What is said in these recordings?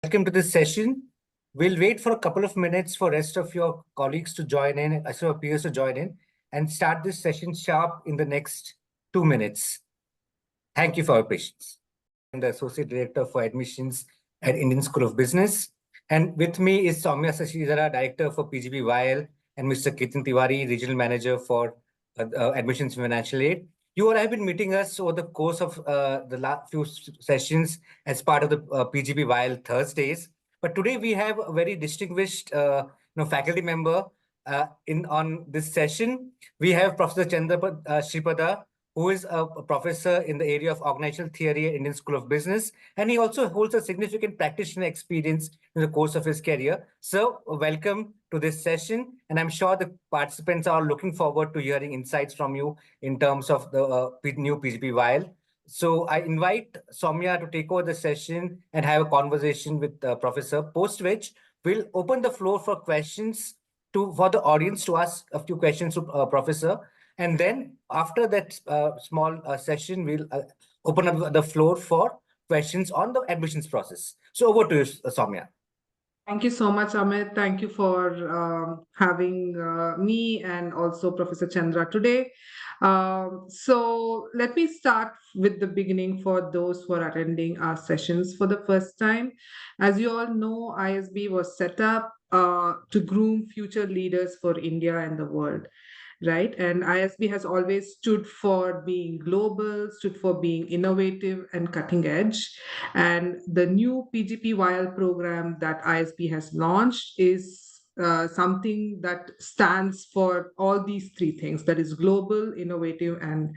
Welcome to this session. We'll wait for a couple of minutes for rest of your colleagues to join in, so peers to join in, and start this session sharp in the next 2 minutes. Thank you for your patience. I'm the Associate Director for Admissions at Indian School of Business. And with me is Sowmya Shashidhara, Director for PGP YL, and Mr. Ketan Tiwari, Regional Manager for Admissions and Financial Aid. You all have been meeting us over the course of the last few sessions as part of the PGP YL Thursdays. But today we have a very distinguished faculty member on this session. We have Professor Chandrasekhar Sripada, who is a professor in the area of organizational theory at Indian School of Business, and he also holds a significant practitioner experience in the course of his career. So, welcome to this session, and I'm sure the participants are looking forward to hearing insights from you in terms of the new PGP YL. So, I invite Sowmya to take over the session and have a conversation with the professor, post which we'll open the floor for questions for the audience to ask a few questions to Professor. And then after that small session, we'll open up the floor for questions on the admissions process. So over to you, Sowmya. Thank you so much, Amit. Thank you for having me and also Professor Chandra today. So let me start with the beginning for those who are attending our sessions for the first time. As you all know, ISB was set up to groom future leaders for India and the world. Right. And ISB has always stood for being global, stood for being innovative and cutting edge. And the new PGP YL program that ISB has launched is something that stands for all these three things, that is global, innovative, and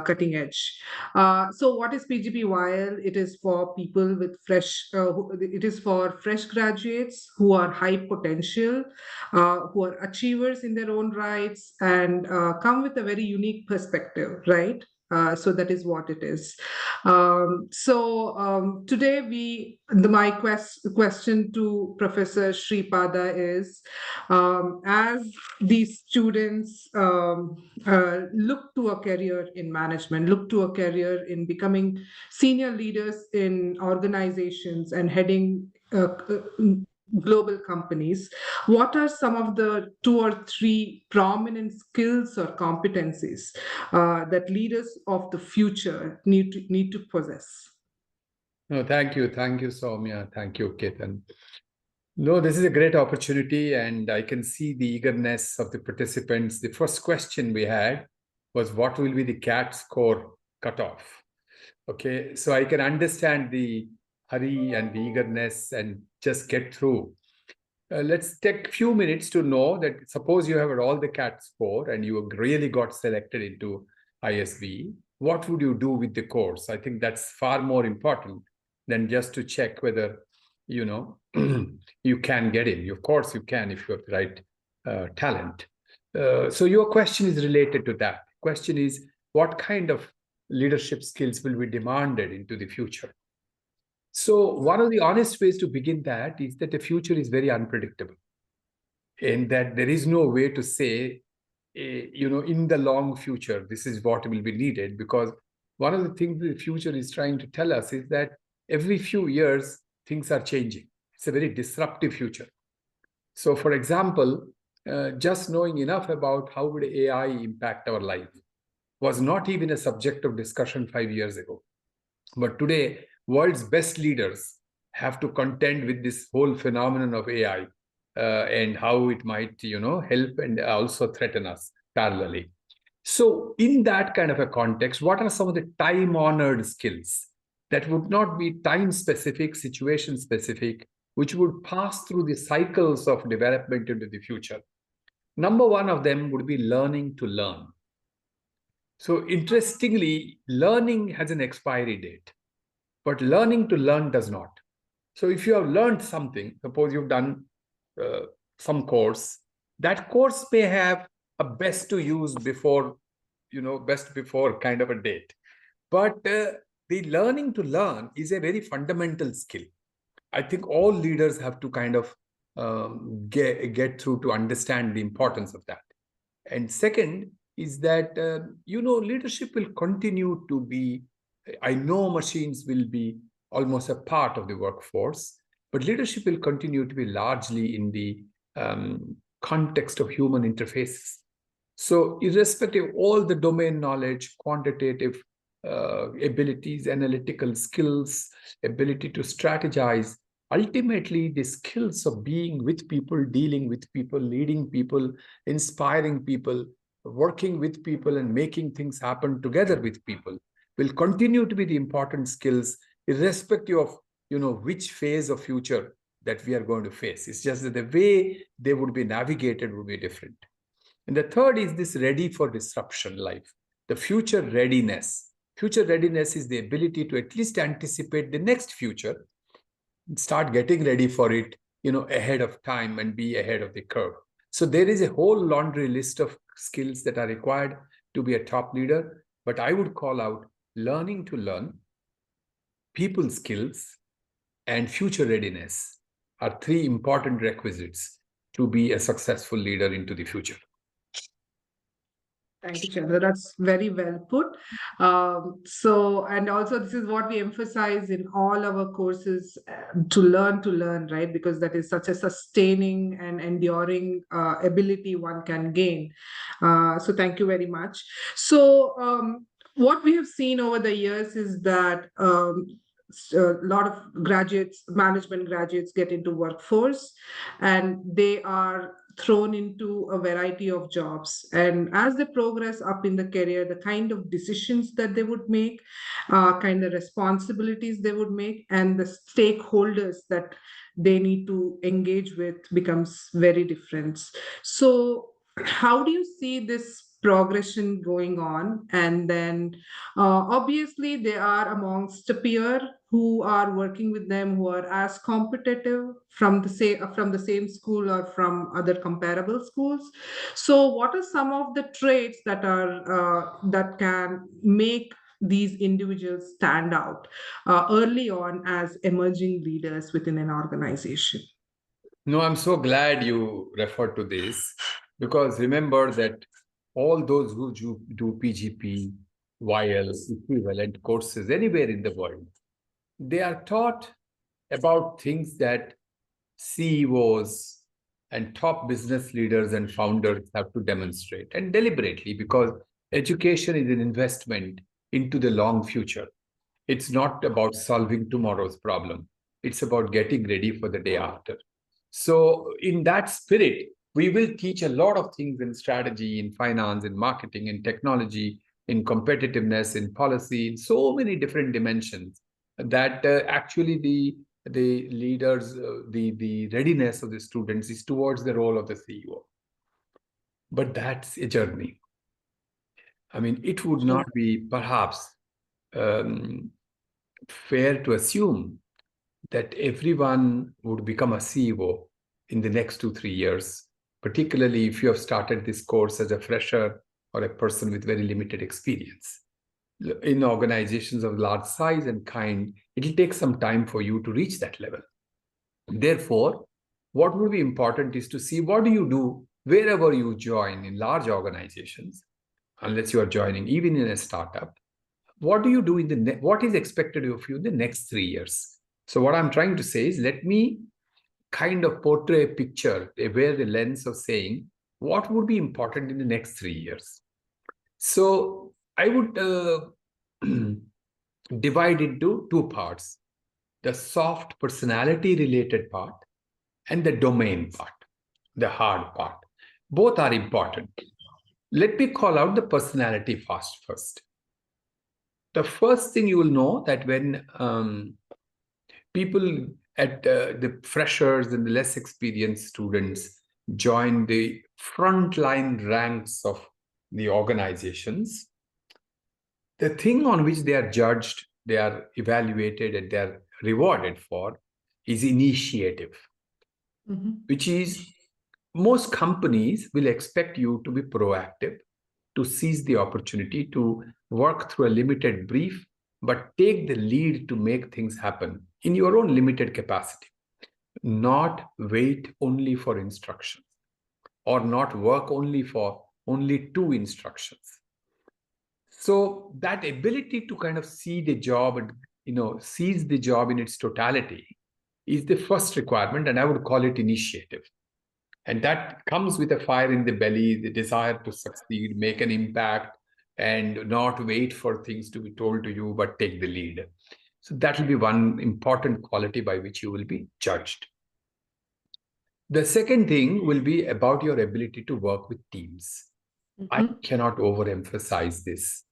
cutting edge. So what is PGP YL? It is for people with it is for fresh graduates who are high potential, who are achievers in their own rights, and come with a very unique perspective, right? So that is what it is. Today my question to Professor Sripada is, as these students look to a career in management, look to a career in becoming senior leaders in organizations and heading global companies, what are some of the 2 or 3 prominent skills or competencies that leaders of the future need to possess? No, thank you, Sowmya. Thank you, Ketan. No, this is a great opportunity, and I can see the eagerness of the participants. The first question we had was, what will be the CAT score cutoff? Okay, so I can understand the hurry and the eagerness and just get through. Let's take a few minutes to know that suppose you have all the CAT score and you really got selected into ISB, what would you do with the course? I think that's far more important than just to check whether, you can get in. Of course you can if you have the right talent. So your question is related to that. Question is, what kind of leadership skills will be demanded into the future? So one of the honest ways to begin that is that the future is very unpredictable, and that there is no way to say, in the long future, this is what will be needed, because one of the things the future is trying to tell us is that every few years, things are changing. It's a very disruptive future. So for example, just knowing enough about how would AI impact our life was not even a subject of discussion 5 years ago. But today, world's best leaders have to contend with this whole phenomenon of AI and how it might, help and also threaten us parallelly. So in that kind of a context, what are some of the time-honored skills that would not be time-specific, situation-specific, which would pass through the cycles of development into the future? Number one of them would be learning to learn. So interestingly, learning has an expiry date, but learning to learn does not. So if you have learned something, suppose you've done some course, that course may have a best to use before, best before kind of a date. But the learning to learn is a very fundamental skill. I think all leaders have to kind of get through to understand the importance of that. And second is that, leadership will continue to be, I know machines will be almost a part of the workforce, But leadership will continue to be largely in the context of human interfaces. So irrespective of all the domain knowledge, quantitative abilities, analytical skills, ability to strategize, ultimately the skills of being with people, dealing with people, leading people, inspiring people, working with people and making things happen together with people will continue to be the important skills irrespective of which phase of future that we are going to face. It's just that the way they would be navigated would be different. And the third is this ready for disruption life, the future readiness. Future readiness is the ability to at least anticipate the next future and start getting ready for it, ahead of time and be ahead of the curve. So there is a whole laundry list of skills that are required to be a top leader, but I would call out learning to learn, people skills, and future readiness are three important requisites to be a successful leader into the future. Thank you, Chandra. That's very well put. And also this is what we emphasize in all our courses, to learn, right? Because that is such a sustaining and enduring ability one can gain. So thank you very much. So what we have seen over the years is that a lot of management graduates get into workforce, and they are thrown into a variety of jobs. And as they progress up in the career, the kind of decisions that they would make, kind of responsibilities they would make, and the stakeholders that they need to engage with becomes very different. So how do you see this progression going on? And then obviously they are amongst a peer who are working with them, who are as competitive from the same school or from other comparable schools. So what are some of the traits that can make these individuals stand out early on as emerging leaders within an organization? No, I'm so glad you referred to this, because remember that all those who do PGP YL equivalent courses anywhere in the world, they are taught about things that CEOs and top business leaders and founders have to demonstrate, and deliberately, because education is an investment into the long future. It's not about solving tomorrow's problem. It's about getting ready for the day after. So in that spirit, we will teach a lot of things in strategy, in finance, in marketing, in technology, in competitiveness, in policy, in so many different dimensions that actually the leaders, the readiness of the students is towards the role of the CEO. But that's a journey. I mean, it would not be perhaps fair to assume that everyone would become a CEO in the next 2-3 years, particularly if you have started this course as a fresher or a person with very limited experience. In organizations of large size and kind, it'll take some time for you to reach that level. Therefore, what would be important is to see what do you do wherever you join in large organizations, unless you are joining even in a startup. What do you do in what is expected of you in the next 3 years? So what I'm trying to say is, let me kind of portray a picture, wear the lens of saying, what would be important in the next 3 years? So I would divide into two parts: the soft personality related part and the domain part, the hard part. Both are important. Let me call out the personality first. The first thing you will know that when people at the freshers and the less experienced students join the frontline ranks of the organizations, the thing on which they are judged, they are evaluated, and they are rewarded for is initiative, which is most companies will expect you to be proactive, to seize the opportunity, to work through a limited brief, but take the lead to make things happen in your own limited capacity, not wait only for instructions or not work only for only 2 instructions. So that ability to kind of see the job and seize the job in its totality is the first requirement, and I would call it initiative. And that comes with a fire in the belly, the desire to succeed, make an impact, and not wait for things to be told to you, but take the lead. So that will be one important quality by which you will be judged. The second thing will be about your ability to work with teams. I cannot overemphasize this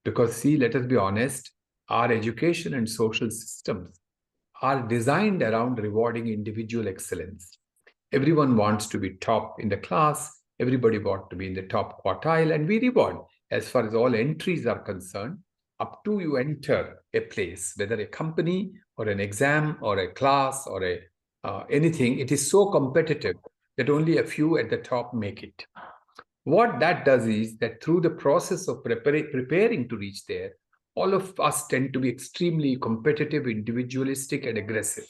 because, see, let us be honest, our education and social systems are designed around rewarding individual excellence. Everyone wants to be top in the class. Everybody wants to be in the top quartile, and we reward as far as all entries are concerned up to you enter a place, whether a company or an exam or a class or anything. It is so competitive that only a few at the top make it. What that does is that through the process of preparing to reach there, all of us tend to be extremely competitive, individualistic, and aggressive.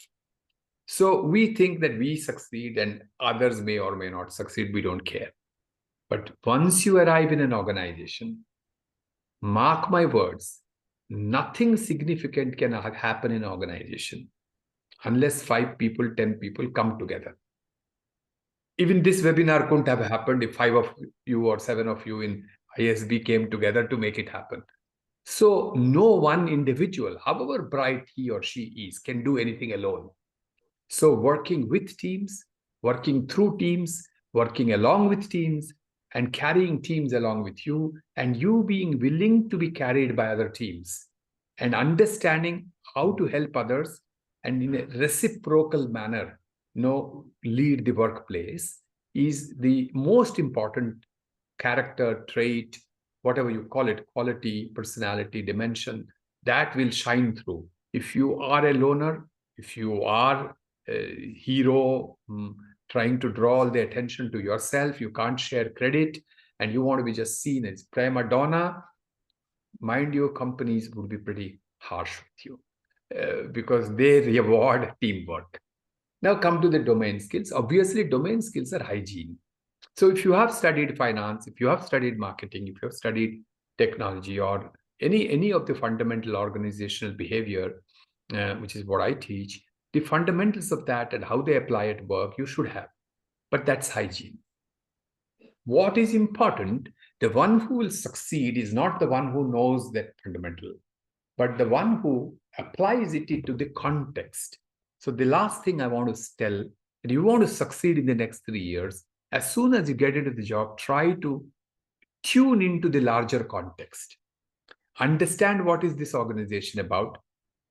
So we think that we succeed and others may or may not succeed. We don't care. But once you arrive in an organization, mark my words, nothing significant can happen in an organization unless 5 people, 10 people come together. Even this webinar couldn't have happened if 5 of you or 7 of you in ISB came together to make it happen. So no one individual, however bright he or she is, can do anything alone. So working with teams, working through teams, working along with teams, and carrying teams along with you, and you being willing to be carried by other teams, and understanding how to help others, and in a reciprocal manner, lead the workplace is the most important character trait, whatever you call it, quality, personality, dimension, that will shine through. If you are a loner, if you are a hero trying to draw all the attention to yourself, you can't share credit, and you want to be just seen as prima donna, mind you, companies would be pretty harsh with you because they reward teamwork. Now come to the domain skills. Obviously, domain skills are hygiene. So if you have studied finance, if you have studied marketing, if you have studied technology or any of the fundamental organizational behavior, which is what I teach, the fundamentals of that and how they apply at work, you should have. But that's hygiene. What is important, the one who will succeed is not the one who knows that fundamental, but the one who applies it into the context. So the last thing I want to tell, that you want to succeed in the next 3 years, as soon as you get into the job, try to tune into the larger context. Understand what is this organization about,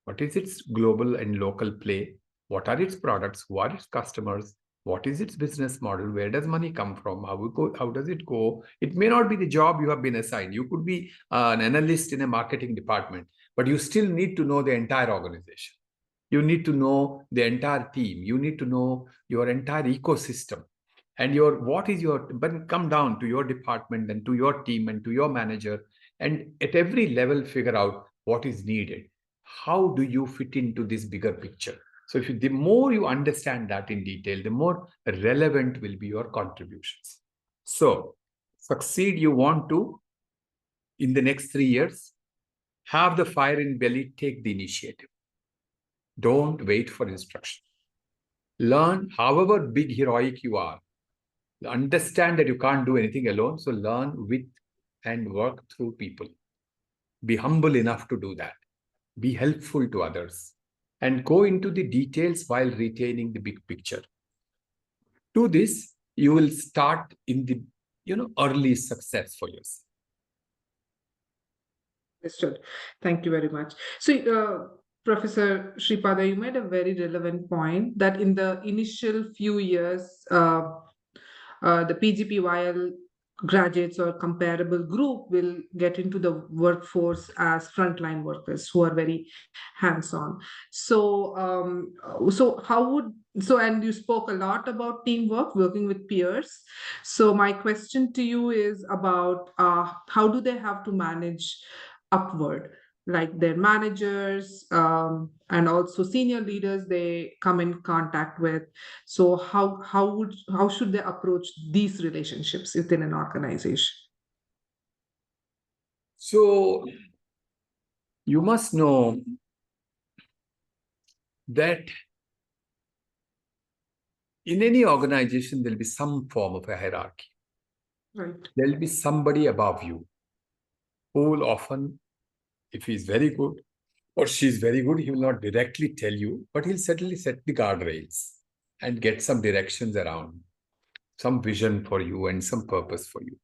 what is its global and local play, what are its products, who are its customers, what is its business model, where does money come from, how does it go. It may not be the job you have been assigned. You could be an analyst in a marketing department, but you still need to know the entire organization. You need to know the entire team. You need to know your entire ecosystem. And but come down to your department and to your team and to your manager, and at every level figure out what is needed. How do you fit into this bigger picture? So the more you understand that in detail, the more relevant will be your contributions. So succeed, you want to, in the next 3 years, have the fire in belly, take the initiative. Don't wait for instruction. Learn, however big heroic you are. Understand that you can't do anything alone. So learn with and work through people. Be humble enough to do that. Be helpful to others. And go into the details while retaining the big picture. Do this, you will start in the early success for yourself. Understood. Thank you very much. So, Professor Sripada, you made a very relevant point that in the initial few years, the PGP YL graduates or comparable group will get into the workforce as frontline workers who are very hands-on. And you spoke a lot about teamwork, working with peers. So my question to you is about how do they have to manage upward, like their managers and also senior leaders they come in contact with. So how should they approach these relationships within an organization? So you must know that In any organization, there'll be some form of a hierarchy. Right. There'll be somebody above you who will often, if he's very good or she's very good, he will not directly tell you, but he'll certainly set the guardrails and get some directions around, some vision for you and some purpose for you.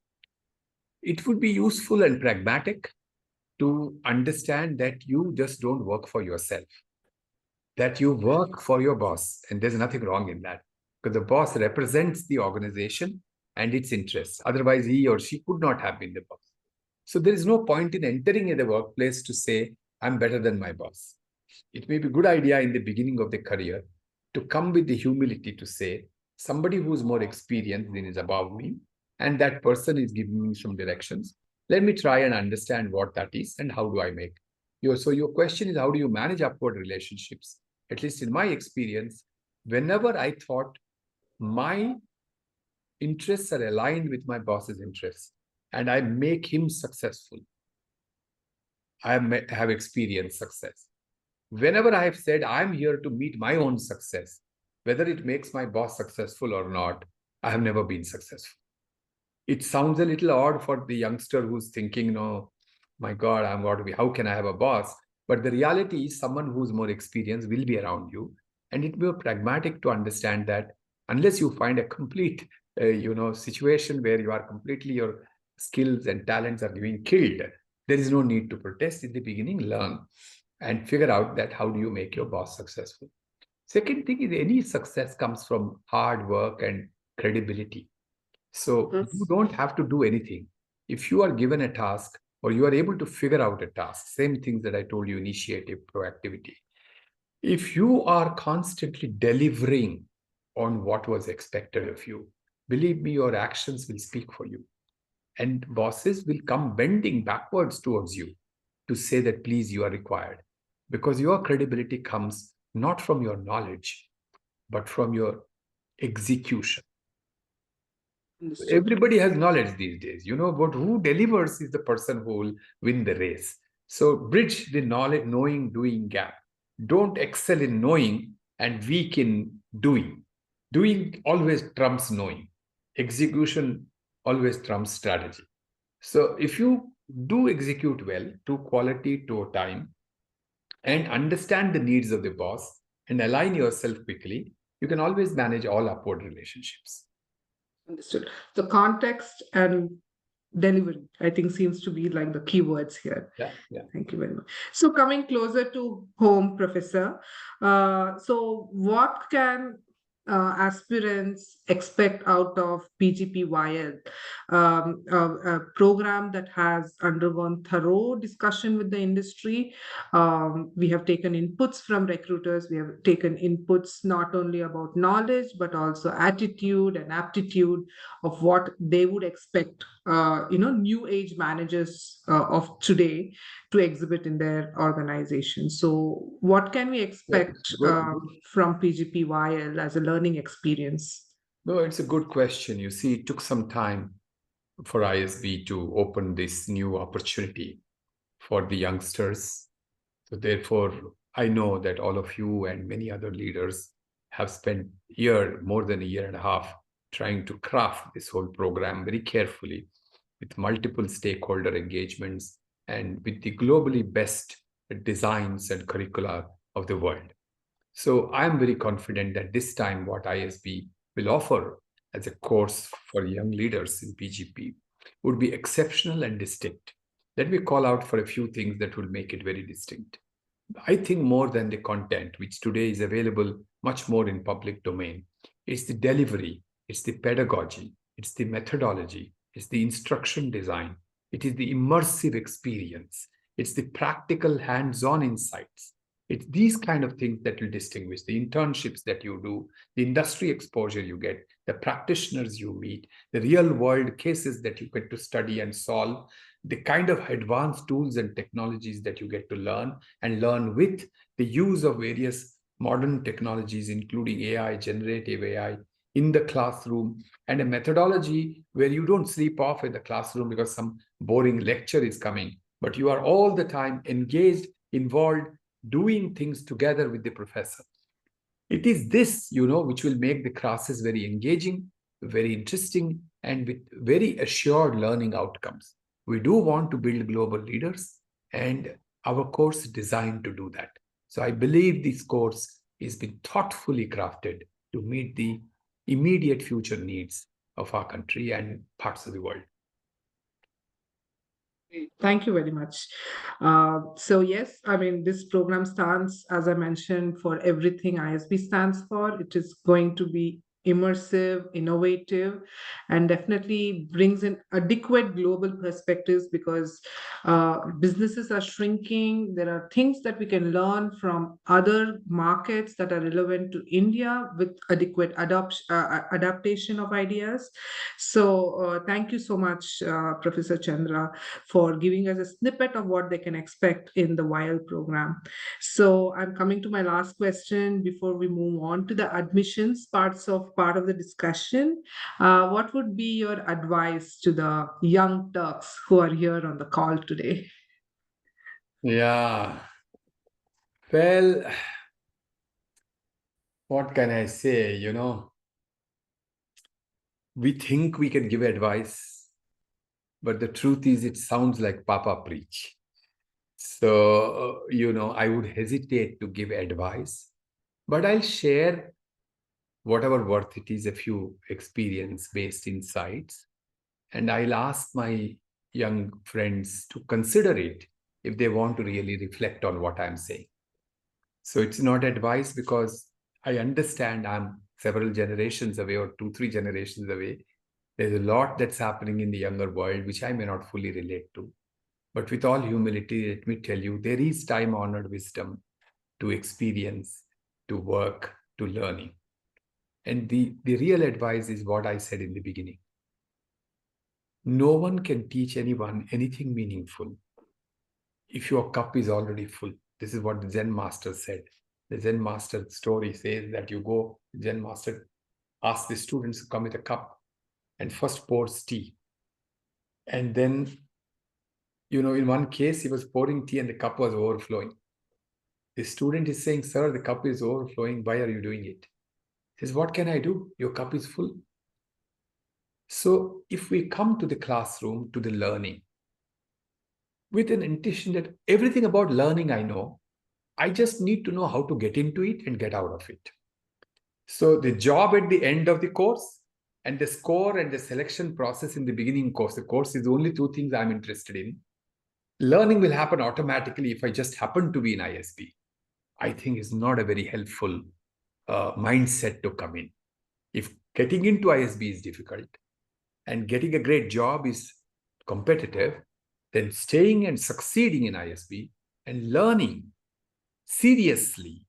It would be useful and pragmatic to understand that you just don't work for yourself, that you work for your boss. And there's nothing wrong in that, because the boss represents the organization and its interests. Otherwise, he or she could not have been the boss. So there is no point in entering in the workplace to say, I'm better than my boss. It may be a good idea in the beginning of the career to come with the humility to say, somebody who's more experienced than is above me, and that person is giving me some directions. Let me try and understand what that is and how do I make. So your question is, how do you manage upward relationships? At least in my experience, whenever I thought my interests are aligned with my boss's interests and I make him successful, I have experienced success. Whenever I have said I'm here to meet my own success, whether it makes my boss successful or not, I have never been successful. It sounds a little odd for the youngster who's thinking, no, my God, I'm going to be, how can I have a boss? But the reality is someone who's more experienced will be around you. And it will be pragmatic to understand that unless you find a complete, situation where you are completely, your skills and talents are being killed, there is no need to protest. In the beginning, learn and figure out that how do you make your boss successful. Second thing is any success comes from hard work and credibility. So you don't have to do anything. If you are given a task or you are able to figure out a task, same things that I told you, initiative, proactivity. If you are constantly delivering on what was expected of you, believe me, your actions will speak for you. And bosses will come bending backwards towards you to say that, please, you are required. Because your credibility comes not from your knowledge, but from your execution. Everybody has knowledge these days, but who delivers is the person who will win the race. So bridge the knowledge, knowing, doing gap. Don't excel in knowing and weak in doing. Doing always trumps knowing. Execution always trumps strategy. So if you do execute well, to quality, to time, and understand the needs of the boss and align yourself quickly, you can always manage all upward relationships. Understood. The context and delivery, I think, seems to be like the keywords here. Yeah. Thank you very much. So coming closer to home, Professor, so what can aspirants expect out of PGP YL, a program that has undergone thorough discussion with the industry? We have taken inputs from recruiters. We have taken inputs not only about knowledge, but also attitude and aptitude of what they would expect, new age managers of today to exhibit in their organization. So what can we expect from PGP YL as a learning experience? No, it's a good question. You see, it took some time for ISB to open this new opportunity for the youngsters. So therefore, I know that all of you and many other leaders have spent more than a year and a half trying to craft this whole program very carefully with multiple stakeholder engagements and with the globally best designs and curricula of the world. So I'm very confident that this time what ISB will offer as a course for young leaders in PGP would be exceptional and distinct. Let me call out for a few things that will make it very distinct. I think more than the content, which today is available much more in public domain, it's the delivery, it's the pedagogy, it's the methodology, it's the instruction design, it is the immersive experience, it's the practical hands-on insights. It's these kind of things that will distinguish the internships that you do, the industry exposure you get, the practitioners you meet, the real-world cases that you get to study and solve, the kind of advanced tools and technologies that you get to learn and learn with, the use of various modern technologies, including AI, generative AI, in the classroom, and a methodology where you don't sleep off in the classroom because some boring lecture is coming, but you are all the time engaged, involved, doing things together with the professor. It is this, which will make the classes very engaging, very interesting, and with very assured learning outcomes. We do want to build global leaders, and our course is designed to do that. So I believe this course is been thoughtfully crafted to meet the immediate future needs of our country and parts of the world. Thank you very much. So yes, I mean, this program stands, as I mentioned, for everything ISB stands for. It is going to be immersive, innovative, and definitely brings in adequate global perspectives because businesses are shrinking. There are things that we can learn from other markets that are relevant to India with adequate adaptation of ideas. So thank you so much, Professor Chandra, for giving us a snippet of what they can expect in the YL program. So I'm coming to my last question before we move on to the admissions part of the discussion. What would be your advice to the young Turks who are here on the call today? Yeah. Well, what can I say? We think we can give advice, but the truth is it sounds like Papa preach. So, I would hesitate to give advice, but I'll share whatever worth it is, a few experience-based insights. And I'll ask my young friends to consider it if they want to really reflect on what I'm saying. So it's not advice because I understand I'm several generations away or 2-3 generations away. There's a lot that's happening in the younger world, which I may not fully relate to. But with all humility, let me tell you, there is time-honored wisdom to experience, to work, to learning. And the real advice is what I said in the beginning. No one can teach anyone anything meaningful if your cup is already full. This is what the Zen master said. The Zen master story says that the Zen master asks the students to come with a cup and first pours tea. And then, in one case, he was pouring tea and the cup was overflowing. The student is saying, "Sir, the cup is overflowing. Why are you doing it?" He says, "What can I do? Your cup is full." So if we come to the classroom, to the learning, with an intention that everything about learning I know, I just need to know how to get into it and get out of it. So the job at the end of the course and the score and the selection process in the beginning course, the course is the only two things I'm interested in. Learning will happen automatically if I just happen to be in ISB. I think is not a very helpful mindset to come in. If getting into ISB is difficult and getting a great job is competitive, then staying and succeeding in ISB and learning seriously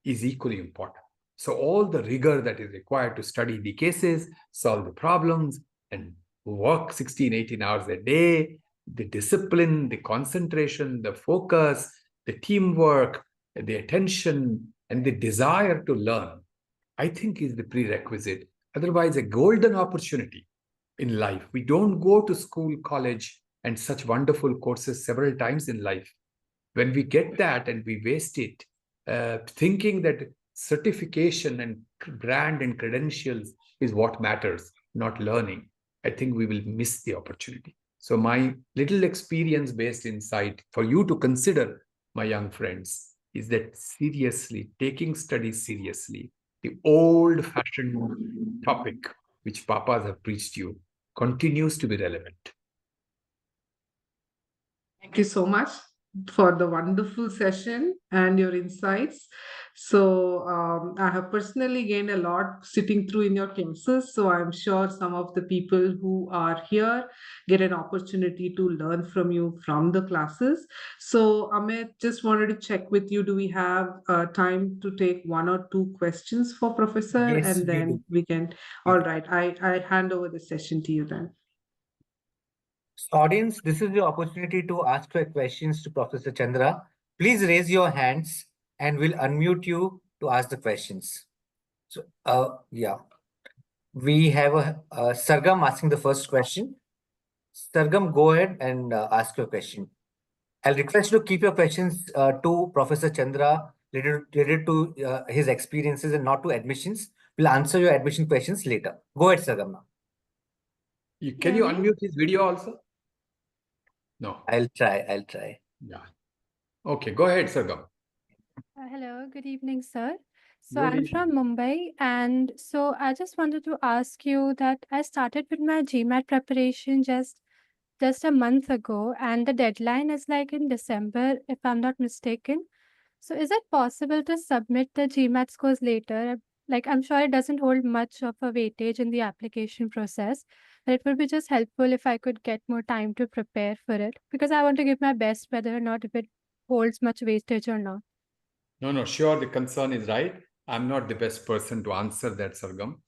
is equally important. So all the rigor that is required to study the cases, solve the problems, and work 16, 18 hours a day, the discipline, the concentration, the focus, the teamwork, the attention, and the desire to learn, I think is the prerequisite. Otherwise, a golden opportunity in life. We don't go to school, college, and such wonderful courses several times in life. When we get that and we waste it, thinking that certification and brand and credentials is what matters, not learning, I think we will miss the opportunity. So my little experience-based insight for you to consider, my young friends, is that seriously, taking studies seriously, the old-fashioned topic which papas have preached you continues to be relevant. Thank you so much for the wonderful session and your insights. So I have personally gained a lot sitting through in your classes. So I'm sure some of the people who are here get an opportunity to learn from you from the classes. So Amit, just wanted to check with you. Do we have time to take one or two questions for Professor? Yes, And we then do. we can, all right, I hand over the session to you then. So audience, this is your opportunity to ask your questions to Professor Chandra. Please raise your hands and we'll unmute you to ask the questions. So, yeah, we have Sargam asking the first question. Sargam, go ahead and ask your question. I'll request you to keep your questions to Professor Chandra related to his experiences and not to admissions. We'll answer your admission questions later. Go ahead, Sargam now. Can you unmute his video also? No. I'll try. Yeah. Okay, go ahead, Sargam. Hello, good evening, sir. So Good I'm evening. from Mumbai, and so I just wanted to ask you that I started with my GMAT preparation just a month ago, and the deadline is like in December, if I'm not mistaken. So is it possible to submit the GMAT scores later? Like, I'm sure it doesn't hold much of a weightage in the application process, but it would be just helpful if I could get more time to prepare for it, because I want to give my best whether or not if it holds much wastage or not. No, sure, the concern is right. I'm not the best person to answer that, Sargam.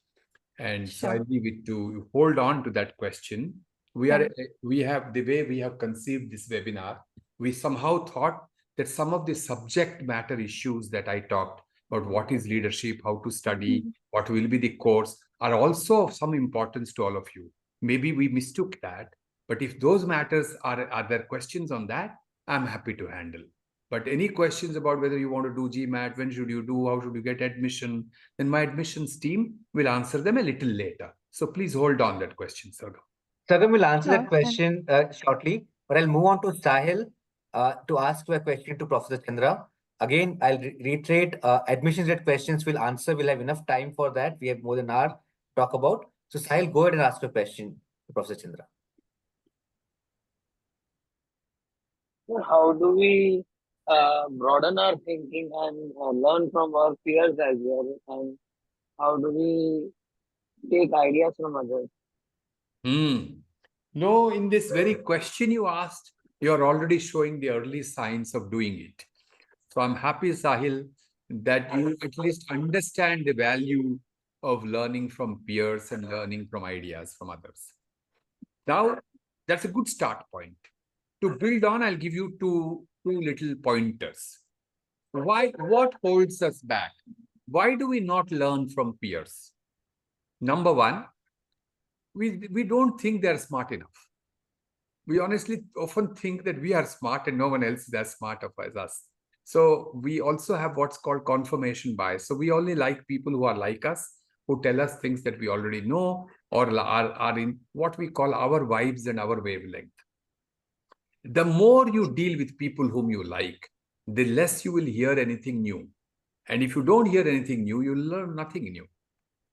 And so Sure. I leave it to hold on to that question. We have the way we have conceived this webinar, we somehow thought that some of the subject matter issues that I talked about, what is leadership, how to study, what will be the course, are also of some importance to all of you. Maybe we mistook that, but if those matters are there questions on that, I'm happy to handle. But any questions about whether you want to do GMAT, when should you do, how should you get admission, then my admissions team will answer them a little later. So please hold on that question, Sargam. Sargam will answer Sure. that question shortly, but I'll move on to Sahil to ask a question to Professor Chandra. Again, I'll reiterate, admissions related questions we'll answer. We'll have enough time for that. We have more than an hour to talk about. So Sahil, go ahead and ask a question to Professor Chandra. How do we broaden our thinking and learn from our peers as well? And how do we take ideas from others? No, in this very question you asked, you're already showing the early signs of doing it. So I'm happy, Sahil, that you at least understand the value of learning from peers and learning from ideas from others. Now, that's a good start point. To build on, I'll give you two little pointers. What holds us back? Why do we not learn from peers? Number one, we don't think they're smart enough. We honestly often think that we are smart and no one else is as smart as us. So we also have what's called confirmation bias. So we only like people who are like us, who tell us things that we already know or are in what we call our vibes and our wavelength. The more you deal with people whom you like, the less you will hear anything new. And if you don't hear anything new, you'll learn nothing new.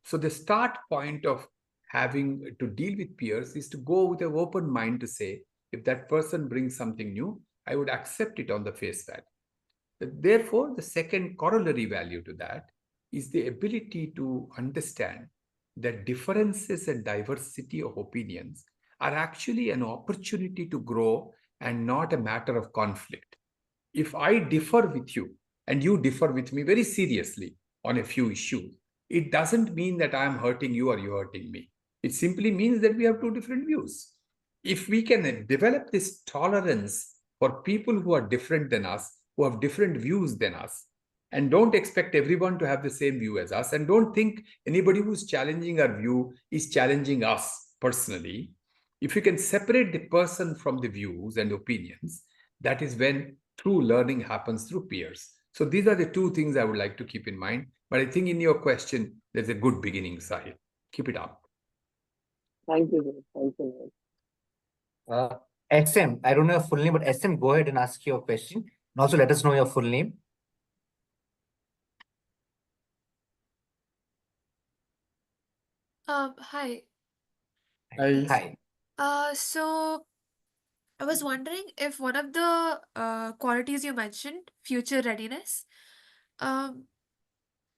So the start point of having to deal with peers is to go with an open mind to say, if that person brings something new, I would accept it on the face value. Therefore, the second corollary value to that is the ability to understand that differences and diversity of opinions are actually an opportunity to grow and not a matter of conflict. If I differ with you and you differ with me very seriously on a few issues, it doesn't mean that I'm hurting you or you're hurting me. It simply means that we have two different views. If we can develop this tolerance for people who are different than us, who have different views than us, and don't expect everyone to have the same view as us, and don't think anybody who's challenging our view is challenging us personally. If you can separate the person from the views and opinions, that is when true learning happens through peers. So these are the two things I would like to keep in mind. But I think in your question, there's a good beginning, Sahil. Keep it up. Thank you, sir. Thank you. SM, I don't know your full name, but SM, go ahead and ask your question. And also let us know your full name. Hi. Hi. So I was wondering if one of the qualities you mentioned, future readiness,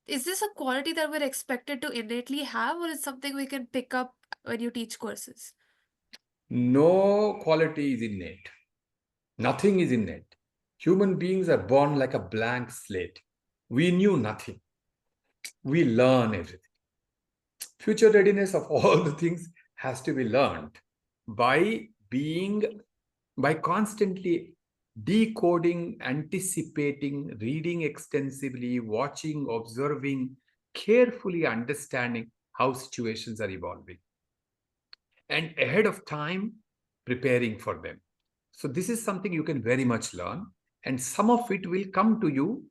is this a quality that we're expected to innately have, or is something we can pick up when you teach courses? No quality is innate. Nothing is innate. Human beings are born like a blank slate. We knew nothing. We learn everything. Future readiness of all the things has to be learned by constantly decoding, anticipating, reading extensively, watching, observing, carefully understanding how situations are evolving, and ahead of time preparing for them. So this is something you can very much learn, and some of it will come to you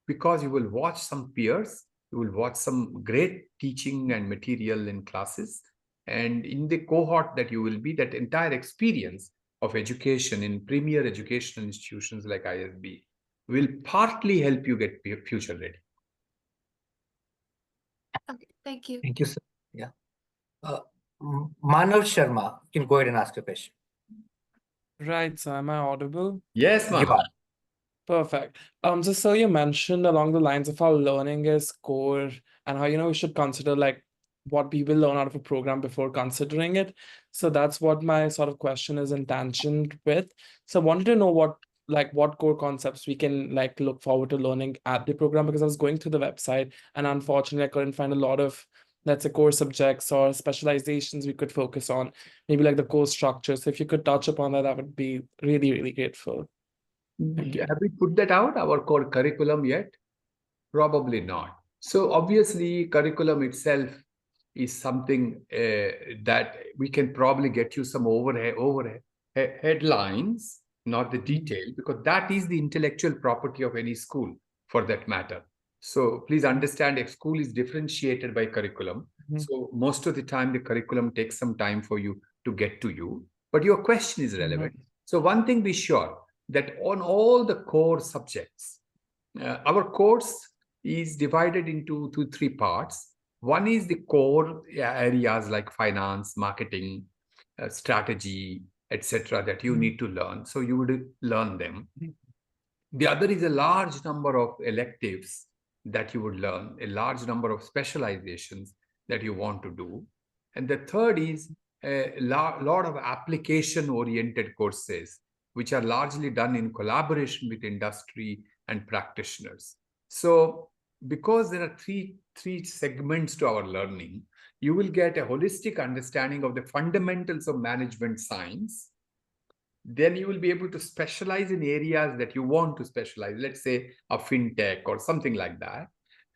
because you will watch some peers, you will watch some great teaching and material in classes. And in the cohort that you will be, that entire experience of education in premier educational institutions like ISB will partly help you get future ready. Okay, thank you. Thank you, sir. Yeah. Manav Sharma, you can go ahead and ask your question. Right, so am I audible? Yes, You ma'am. are. Perfect. So you mentioned along the lines of how learning is core and how, we should consider like what people learn out of a program before considering it. So that's what my sort of question is in tangent with. So I wanted to know what core concepts we can like look forward to learning at the program, because I was going through the website and unfortunately I couldn't find a lot of, let's say, core subjects or specializations we could focus on, maybe like the course structure. So if you could touch upon that, I would be really, really grateful. Thank you. Have we put that out, our core curriculum yet? Probably not. So obviously, curriculum itself is something that we can probably get you some headlines, not the detail, because that is the intellectual property of any school, for that matter. So please understand, a school is differentiated by curriculum. So most of the time, the curriculum takes some time for you to get to you. But your question is relevant. So one thing be sure, that on all the core subjects, our course is divided into three parts. One is the core areas like finance, marketing, strategy, etc., that you need to learn. So you would learn them. The other is a large number of electives that you would learn, a large number of specializations that you want to do. And the third is a lot of application-oriented courses, which are largely done in collaboration with industry and practitioners. So because there are three segments to our learning, you will get a holistic understanding of the fundamentals of management science. Then you will be able to specialize in areas that you want to specialize, let's say a fintech or something like that.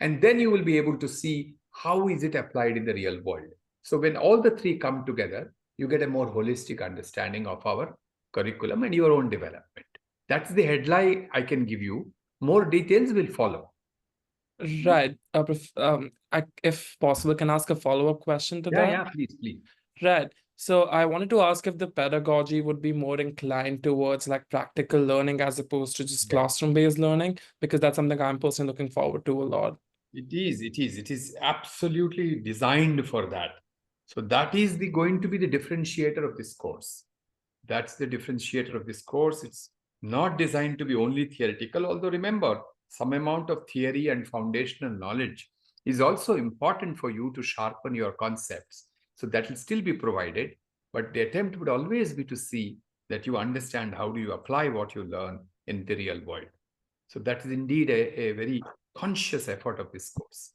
And then you will be able to see how is it applied in the real world. So when all the three come together, you get a more holistic understanding of our curriculum and your own development. That's the headline I can give you. More details will follow. Right. If possible, can I ask a follow-up question to that? Yeah, please. Right. So I wanted to ask if the pedagogy would be more inclined towards like practical learning as opposed to just classroom-based learning, because that's something I'm personally looking forward to a lot. It is absolutely designed for that. So that is going to be the differentiator of this course. That's the differentiator of this course. It's not designed to be only theoretical, although remember, some amount of theory and foundational knowledge is also important for you to sharpen your concepts. So that will still be provided, but the attempt would always be to see that you understand how do you apply what you learn in the real world. So that is indeed a very conscious effort of this course.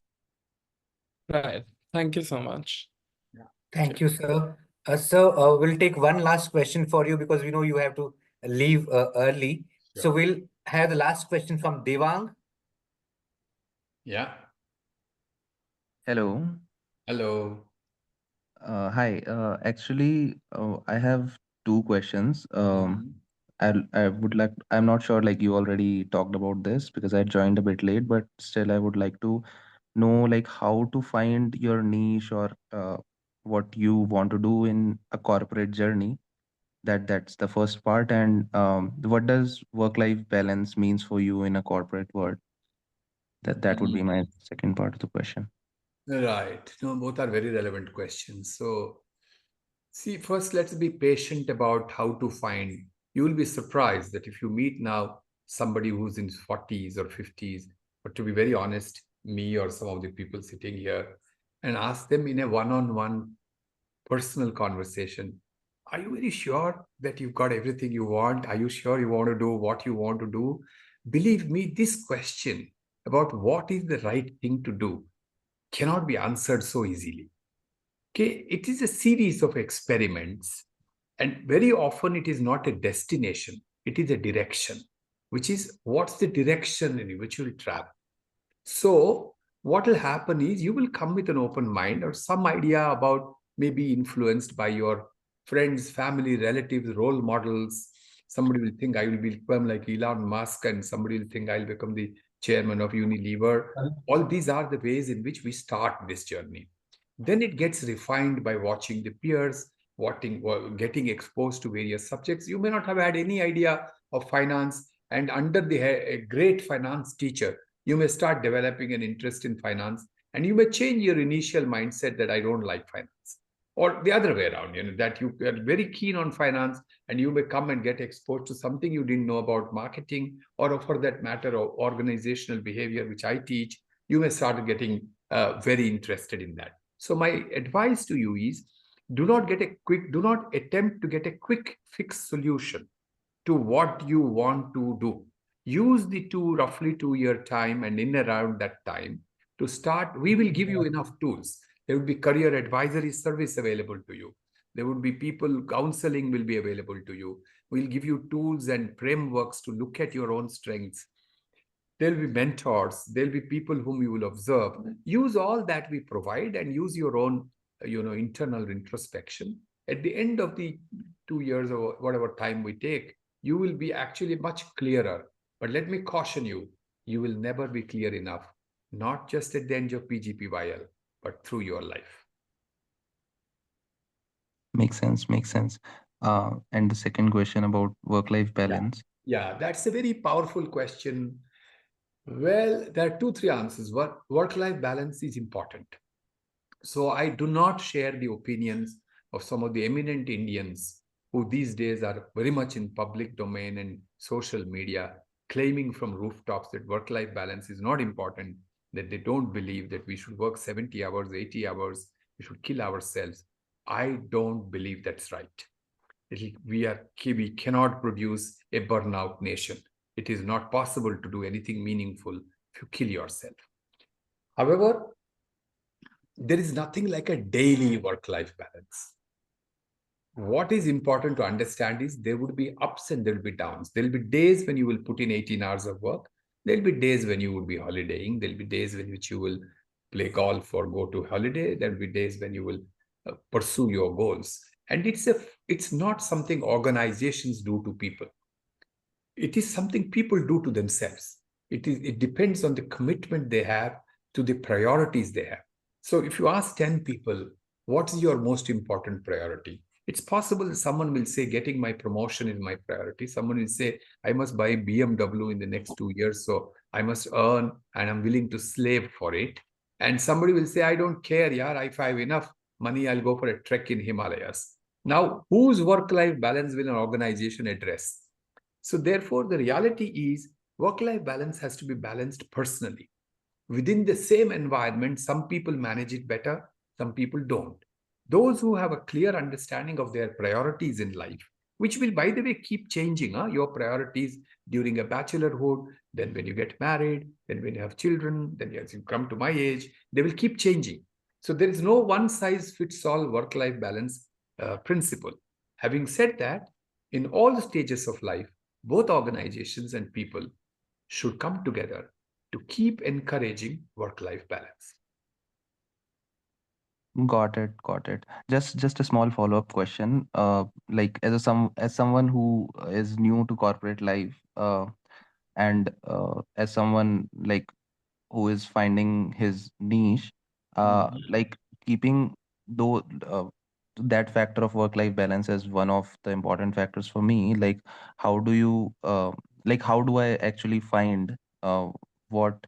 Right. Thank you so much. Yeah. Thank you, sir. Sir, we'll take one last question for you because we know you have to leave early. Sure. So we'll have the last question from Devang. Yeah. Hello. Hello. Hi. Actually, I have two questions. I would like, I'm not sure like you already talked about this because I joined a bit late, but still I would like to know like how to find your niche or what you want to do in a corporate journey. That's the first part. And what does work-life balance means for you in a corporate world? That would be my second part of the question. Right. No, both are very relevant questions. So, see, first, let's be patient about how to find. You will be surprised that if you meet now somebody who's in 40s or 50s, but to be very honest, me or some of the people sitting here, and ask them in a one-on-one personal conversation, are you very sure that you've got everything you want? Are you sure you want to do what you want to do? Believe me, this question about what is the right thing to do cannot be answered so easily. Okay, it is a series of experiments, and very often it is not a destination, it is a direction, which is what's the direction in which you will travel. So what will happen is you will come with an open mind or some idea about maybe influenced by your friends, family, relatives, role models. Somebody will think I will become like Elon Musk, and somebody will think I'll become the chairman of Unilever. All these are the ways in which we start this journey. Then it gets refined by watching the peers, getting exposed to various subjects. You may not have had any idea of finance, and under a great finance teacher, you may start developing an interest in finance, and you may change your initial mindset that I don't like finance. Or the other way around, that you are very keen on finance, and you may come and get exposed to something you didn't know about marketing, or for that matter, of organizational behavior, which I teach. You may start getting very interested in that. So my advice to you is, do not attempt to get a quick fix solution to what you want to do. Use the roughly 2-year time, and in around that time to start, we will give you enough tools. There will be career advisory service available to you. There would be people, counseling will be available to you. We'll give you tools and frameworks to look at your own strengths. There'll be mentors. There'll be people whom you will observe. Use all that we provide and use your own, internal introspection. At the end of the 2 years or whatever time we take, you will be actually much clearer. But let me caution you, you will never be clear enough, not just at the end of PGP YL, but through your life. Makes sense. And the second question about work-life balance. Yeah, that's a very powerful question. Well, there are 2-3 answers. Work-life balance is important. So I do not share the opinions of some of the eminent Indians who these days are very much in public domain and social media, claiming from rooftops that work-life balance is not important, that they don't believe that we should work 70 hours, 80 hours, we should kill ourselves. I don't believe that's right. We cannot produce a burnout nation. It is not possible to do anything meaningful if you kill yourself. However, there is nothing like a daily work-life balance. What is important to understand is there would be ups and there will be downs. There will be days when you will put in 18 hours of work. There will be days when you will be holidaying. There will be days in which you will play golf or go to holiday. There will be days when you will pursue your goals. And it's not something organizations do to people. It is something people do to themselves. It depends on the commitment they have to the priorities they have. So if you ask 10 people, what is your most important priority? It's possible that someone will say, getting my promotion is my priority. Someone will say, I must buy BMW in the next 2 years, so I must earn and I'm willing to slave for it. And somebody will say, I don't care, if I have enough money, I'll go for a trek in Himalayas. Now, whose work-life balance will an organization address? So therefore, the reality is work-life balance has to be balanced personally. Within the same environment, some people manage it better, some people don't. Those who have a clear understanding of their priorities in life, which will, by the way, keep changing, your priorities during a bachelorhood, then when you get married, then when you have children, then as you come to my age, they will keep changing. So there is no one-size-fits-all work-life balance principle. Having said that, in all stages of life, both organizations and people should come together to keep encouraging work-life balance. Got it. Just a small follow-up question. Like as someone who is new to corporate life, and as someone like who is finding his niche, like keeping though that factor of work-life balance as one of the important factors for me. Like, how do you how do I actually find what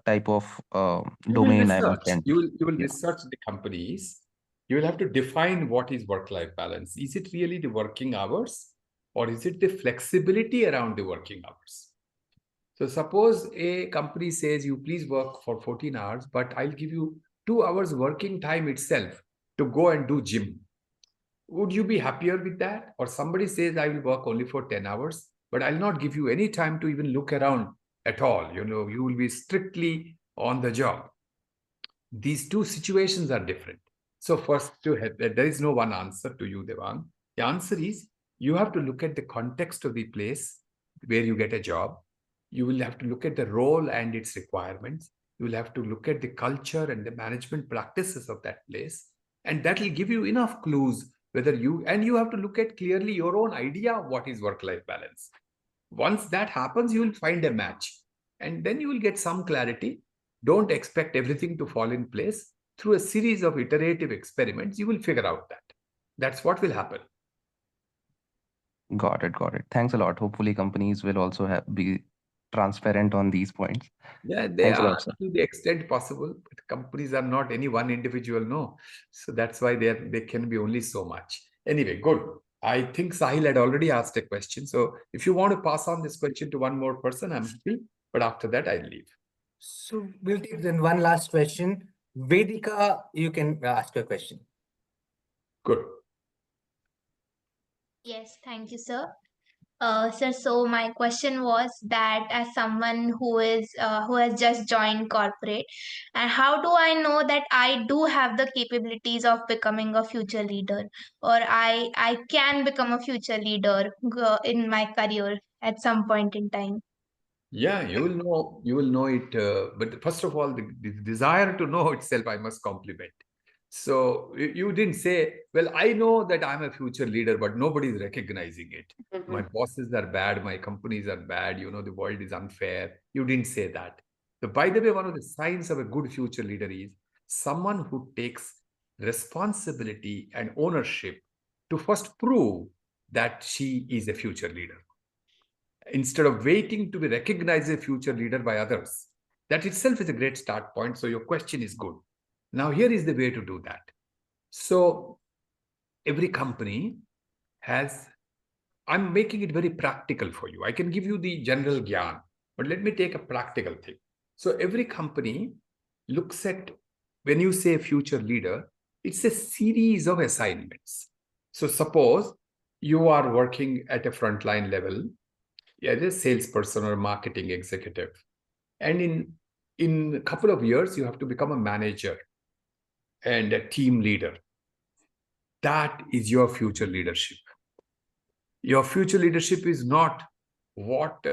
type of You will domain I must research. enter? You will Yeah. research the companies. You will have to define what is work-life balance. Is it really the working hours, or is it the flexibility around the working hours? So suppose a company says you please work for 14 hours, but I'll give you 2 hours working time itself to go and do gym. Would you be happier with that? Or somebody says I will work only for 10 hours, but I'll not give you any time to even look around at all. You will be strictly on the job. These two situations are different. So first, there is no one answer to you, Devang. The answer is you have to look at the context of the place where you get a job. You will have to look at the role and its requirements. You will have to look at the culture and the management practices of that place. And that will give you enough clues whether you have to look at clearly your own idea of what is work-life balance. Once that happens, you will find a match and then you will get some clarity. Don't expect everything to fall in place. Through a series of iterative experiments, you will figure out that. That's what will happen. Got it. Thanks a lot. Hopefully, companies will also be transparent on these points. Yeah, they Thanks a are lot, sir. to the extent possible, but companies are not any one individual, no. So that's why they can be only so much. Anyway, good. I think Sahil had already asked a question. So if you want to pass on this question to one more person, I'm happy. But after that, I'll leave. So we'll take then one last question. Vedika, you can ask your question. Good. Yes, thank you, sir. Sir, so my question was that as someone who has just joined corporate, and how do I know that I do have the capabilities of becoming a future leader, or I can become a future leader in my career at some point in time? Yeah, you will know it. But first of all, the desire to know itself, I must compliment. So you didn't say, well, I know that I'm a future leader, but nobody is recognizing it. My bosses are bad, my companies are bad, the world is unfair. You didn't say that. So by the way, one of the signs of a good future leader is someone who takes responsibility and ownership to first prove that she is a future leader, instead of waiting to be recognized as a future leader by others. That itself is a great start point. So your question is good. Now, here is the way to do that. So every company has, I'm making it very practical for you. I can give you the general gyan, but let me take a practical thing. So every company looks at, when you say future leader, it's a series of assignments. So suppose you are working at a frontline level, as a salesperson or a marketing executive, and in a couple of years you have to become a manager and a team leader. That is your future leadership. Your future leadership is not what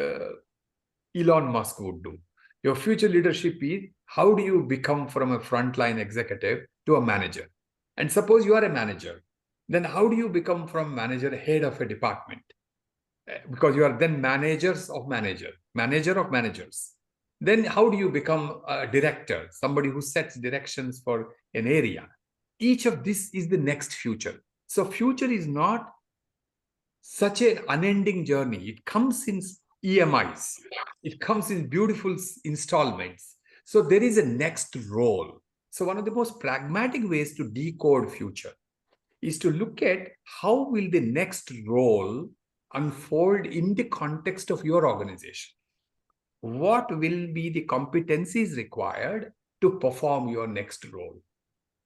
Elon Musk would do. Your future leadership is how do you become from a frontline executive to a manager. And suppose you are a manager, then how do you become from manager head of a department? Because you are then manager of managers. Then how do you become a director, somebody who sets directions for an area? Each of this is the next future. So future is not such an unending journey. It comes in EMIs. It comes in beautiful installments. So there is a next role. So one of the most pragmatic ways to decode future is to look at how will the next role unfold in the context of your organization. What will be the competencies required to perform your next role?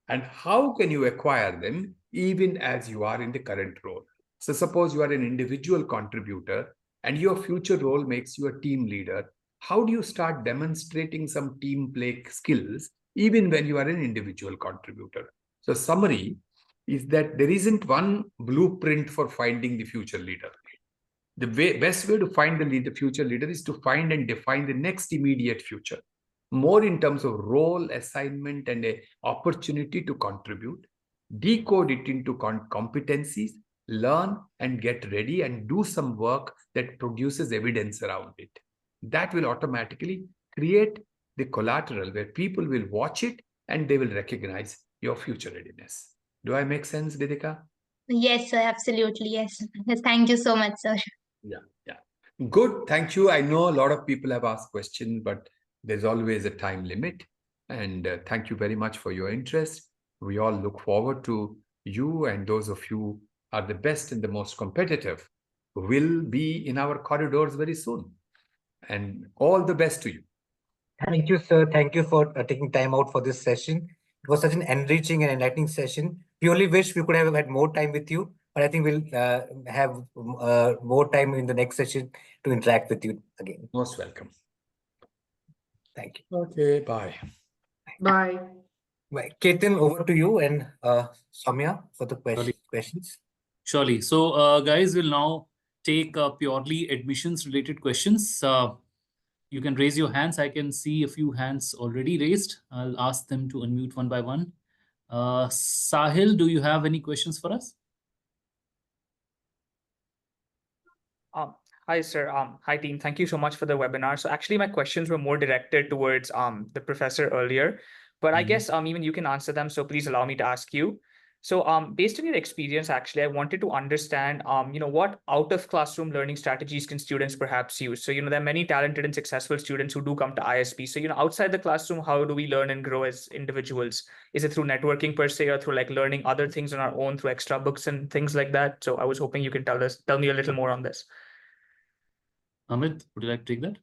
And how can you acquire them even as you are in the current role? So suppose you are an individual contributor and your future role makes you a team leader. How do you start demonstrating some team play skills even when you are an individual contributor? So summary is that there isn't one blueprint for finding the future leader. The best way to find the future leader is to find and define the next immediate future, more in terms of role, assignment, and an opportunity to contribute. Decode it into competencies, learn and get ready, and do some work that produces evidence around it. That will automatically create the collateral where people will watch it and they will recognize your future readiness. Do I make sense, Vedika? Yes, sir, absolutely. Yes. Yes, thank you so much, sir. Yeah. Good. Thank you. I know a lot of people have asked questions, but there's always a time limit. And thank you very much for your interest. We all look forward to you, and those of you are the best and the most competitive will be in our corridors very soon. And all the best to you. Thank you, sir. Thank you for taking time out for this session. It was such an enriching and enlightening session. We only wish we could have had more time with you, but I think we'll have more time in the next session to interact with you again. Most welcome. Thank you. Okay, bye. Bye. Right. Ketan, over to you and Sowmya for the questions. Surely. So, guys, we'll now take purely admissions related questions. You can raise your hands. I can see a few hands already raised. I'll ask them to unmute one by one. Sahil, do you have any questions for us? Hi, sir. Hi, team. Thank you so much for the webinar. So actually, my questions were more directed towards the professor earlier, but I guess even you can answer them. So please allow me to ask you. So based on your experience, actually, I wanted to understand what out of classroom learning strategies can students perhaps use? So there are many talented and successful students who do come to ISB. So outside the classroom, how do we learn and grow as individuals? Is it through networking per se, or through like learning other things on our own through extra books and things like that? So I was hoping you can tell me a little more on this. Amit, would you like to take that?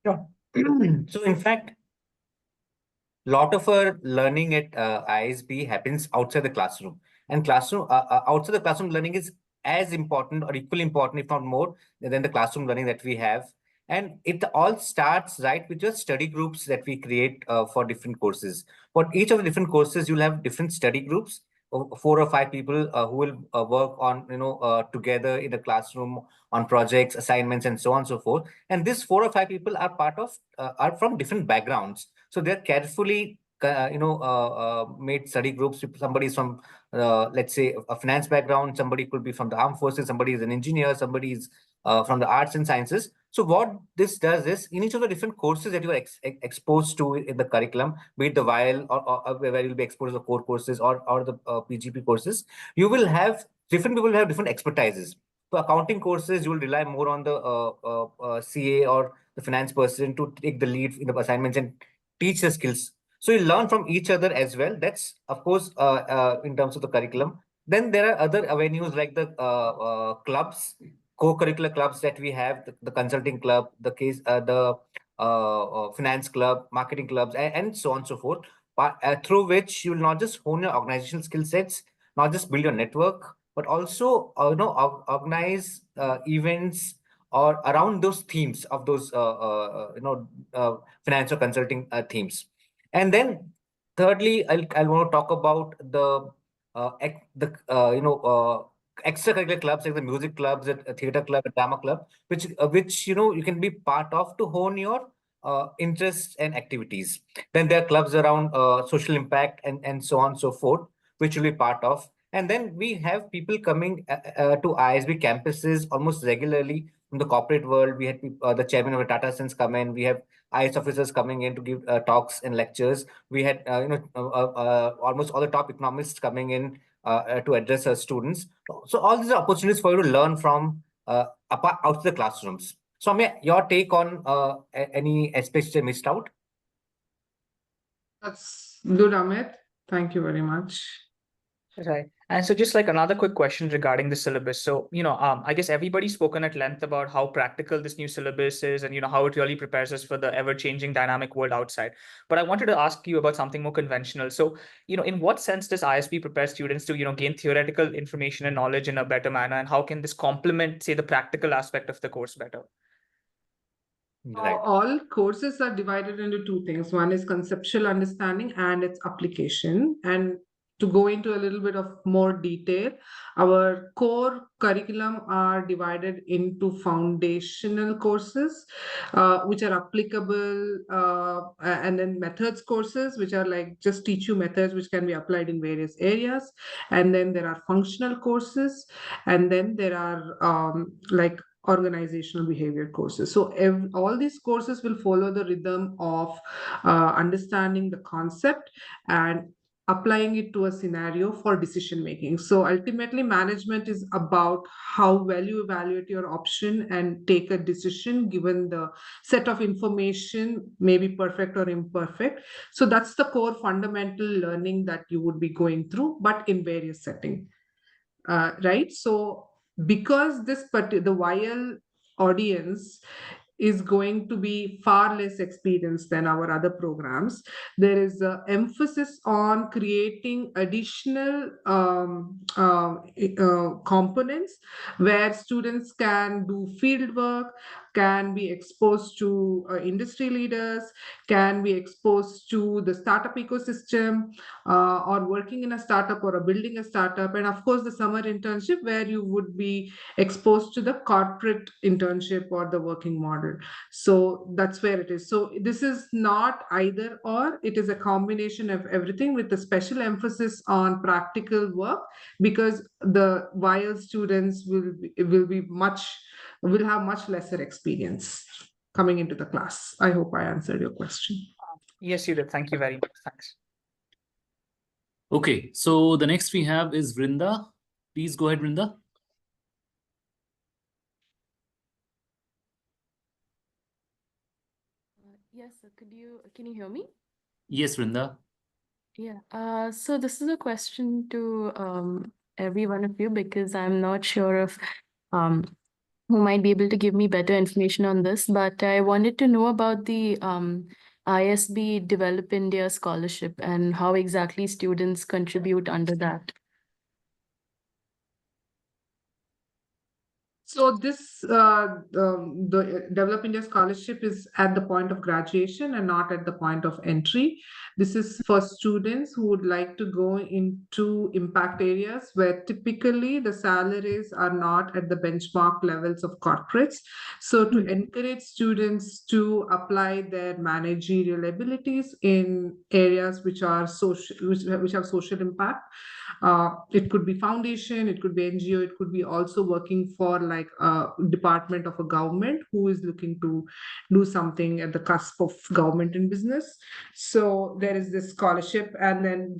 Sure. So in fact, a lot of our learning at ISB happens outside the classroom, and outside the classroom learning is as important or equally important, if not more, than the classroom learning that we have. And it all starts right with your study groups that we create for different courses. For each of the different courses, you'll have different study groups, 4 or 5 people who will work on together in the classroom on projects, assignments, and so on and so forth. And these 4 or 5 people are from different backgrounds, so they're carefully made study groups. Somebody is from let's say a finance background, somebody could be from the armed forces, somebody is an engineer, somebody is from the arts and sciences. So what this does is, in each of the different courses that you are exposed to in the curriculum, be it the YL or where you'll be exposed to the core courses or the PGP courses, you will have different people will have different expertises. For accounting courses, you will rely more on the CA or the finance person to take the lead in the assignments and teach the skills. So you learn from each other as well. That's of course in terms of the curriculum. Then there are other avenues like the clubs, co-curricular clubs that we have, the consulting club, the finance club, marketing clubs, and so on and so forth. But through which you will not just hone your organizational skill sets, not just build your network, but also organize events or around those themes of those financial consulting themes. And then thirdly, I'll want to talk about the extracurricular clubs like the music clubs, a theater club, a drama club, which you can be part of to hone your interests and activities. Then there are clubs around social impact and so on and so forth, which will be part of. And then we have people coming to ISB campuses almost regularly from the corporate world. We had the chairman of the Tata Sons come in. We have IS officers coming in to give talks and lectures. We had almost all the top economists coming in to address our students. So all these are opportunities for you to learn from out of the classrooms. Sowmya, your take on any aspects you missed out? That's good, Amit. Thank you very much. Right. And so just like another quick question regarding the syllabus. So, I guess everybody's spoken at length about how practical this new syllabus is and, how it really prepares us for the ever-changing dynamic world outside. But I wanted to ask you about something more conventional. So, in what sense does ISB prepare students to, gain theoretical information and knowledge in a better manner? And how can this complement, say, the practical aspect of the course better? Right. All courses are divided into two things. One is conceptual understanding and its application. And to go into a little bit of more detail, our core curriculum are divided into foundational courses, which are applicable, and then methods courses, which are like just teach you methods which can be applied in various areas. And then there are functional courses, and then there are like organizational behavior courses. So all these courses will follow the rhythm of understanding the concept and applying it to a scenario for decision making. So ultimately, management is about how well you evaluate your option and take a decision given the set of information, maybe perfect or imperfect. So that's the core fundamental learning that you would be going through, but in various settings. Right? So because the YL audience is going to be far less experienced than our other programs, there is an emphasis on creating additional components where students can do field work, can be exposed to industry leaders, can be exposed to the startup ecosystem, or working in a startup or building a startup. And of course, the summer internship where you would be exposed to the corporate internship or the working model. So that's where it is. So this is not either or, it is a combination of everything with a special emphasis on practical work, because the YL students will have much lesser experience coming into the class. I hope I answered your question. Yes, you did. Thank you very much. Thanks. Okay, so the next we have is Vrinda. Please go ahead, Vrinda. Yes, sir. Can you hear me? Yes, Vrinda. Yeah. So this is a question to every one of you, because I'm not sure of who might be able to give me better information on this, but I wanted to know about the ISB Develop India Scholarship and how exactly students contribute under that. So this the Develop India Scholarship is at the point of graduation and not at the point of entry. This is for students who would like to go into impact areas where typically the salaries are not at the benchmark levels of corporates. So to encourage students to apply their managerial abilities in areas which are which have social impact. It could be foundation, it could be NGO, it could be also working for like a department of a government who is looking to do something at the cusp of government and business. So there is this scholarship, and then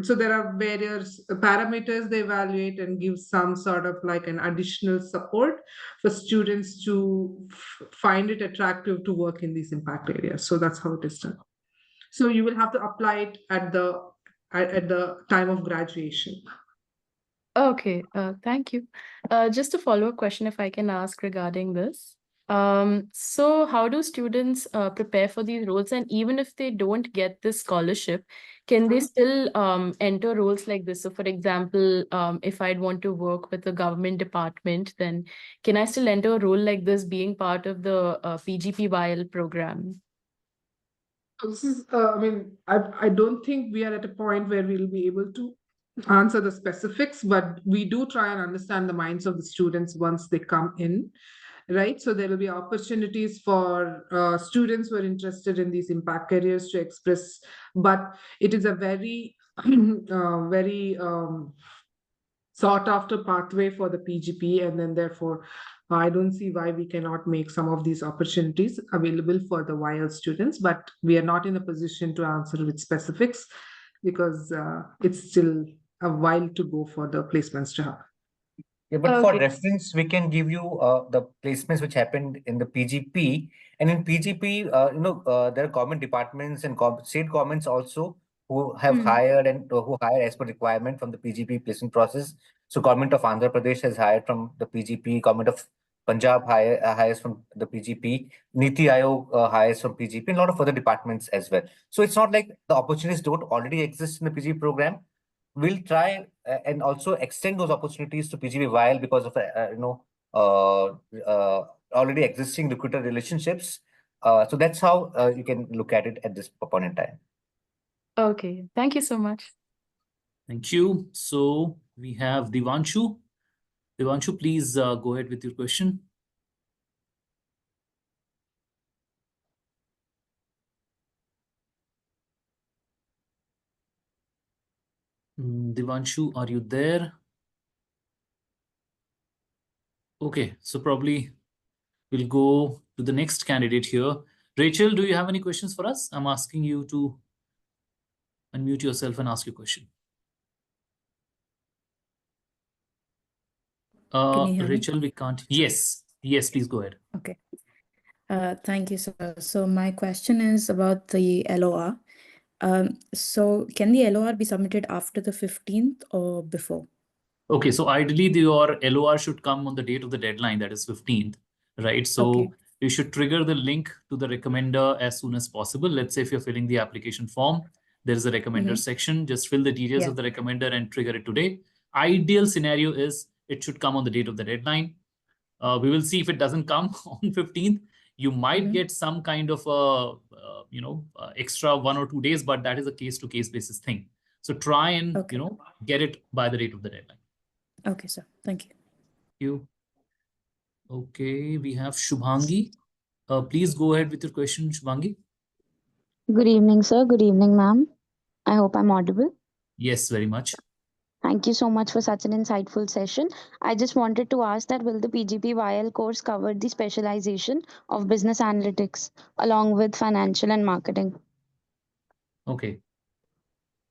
so there are various parameters they evaluate and give some sort of like an additional support for students to find it attractive to work in these impact areas. So that's how it is done. So you will have to apply it at the time of graduation. Okay, thank you. Just a follow-up question, if I can ask regarding this. So how do students prepare for these roles? And even if they don't get this scholarship, can they still enter roles like this? So for example, if I'd want to work with a government department, then can I still enter a role like this being part of the PGP YL program? This is, I don't think we are at a point where we'll be able to answer the specifics, but we do try and understand the minds of the students once they come in, right? So there will be opportunities for students who are interested in these impact careers to express, but it is a very, very sought after pathway for the PGP, and then therefore I don't see why we cannot make some of these opportunities available for the YL students, but we are not in a position to answer with specifics because it's still a while to go for the placements to happen. Yeah, but for reference, we can give you the placements which happened in the PGP. And in PGP, there are government departments and state governments also who have hired and who hire as per requirement from the PGP placement process. So government of Andhra Pradesh has hired from the PGP, government of Punjab hires from the PGP, Niti Aayog hires from PGP, and a lot of other departments as well. So it's not like the opportunities don't already exist in the PGP program. We'll try and also extend those opportunities to PGP YL because of already existing recruiter relationships. So that's how you can look at it at this point in time. Okay, thank you so much. Thank you. So we have Divanshu. Divanshu, please go ahead with your question. Divanshu, are you there? Okay, so probably we'll go to the next candidate here. Rachel, do you have any questions for us? I'm asking you to unmute yourself and ask your question. Can you hear Rachel, me? we can't. Yes, please go ahead. Okay. Thank you, sir. So my question is about the LOR. So can the LOR be submitted after the 15th or before? Okay, so ideally your LOR should come on the date of the deadline, that is 15th, right? So you should trigger the link to the recommender as soon as possible. Let's say if you're filling the application form, there is a recommender section, just fill the details of the recommender and trigger it today. Ideal scenario is it should come on the date of the deadline. We will see if it doesn't come on 15th. You might get some kind of extra 1 or 2 days, but that is a case-to-case basis thing. So try and get it by the date of the deadline. Okay, sir. Thank you. You. Okay, we have Shubhangi. Please go ahead with your question, Shubhangi. Good evening, sir. Good evening, ma'am. I hope I'm audible. Yes, very much. Thank you so much for such an insightful session. I just wanted to ask that will the PGP YL course cover the specialization of business analytics along with financial and marketing? Okay.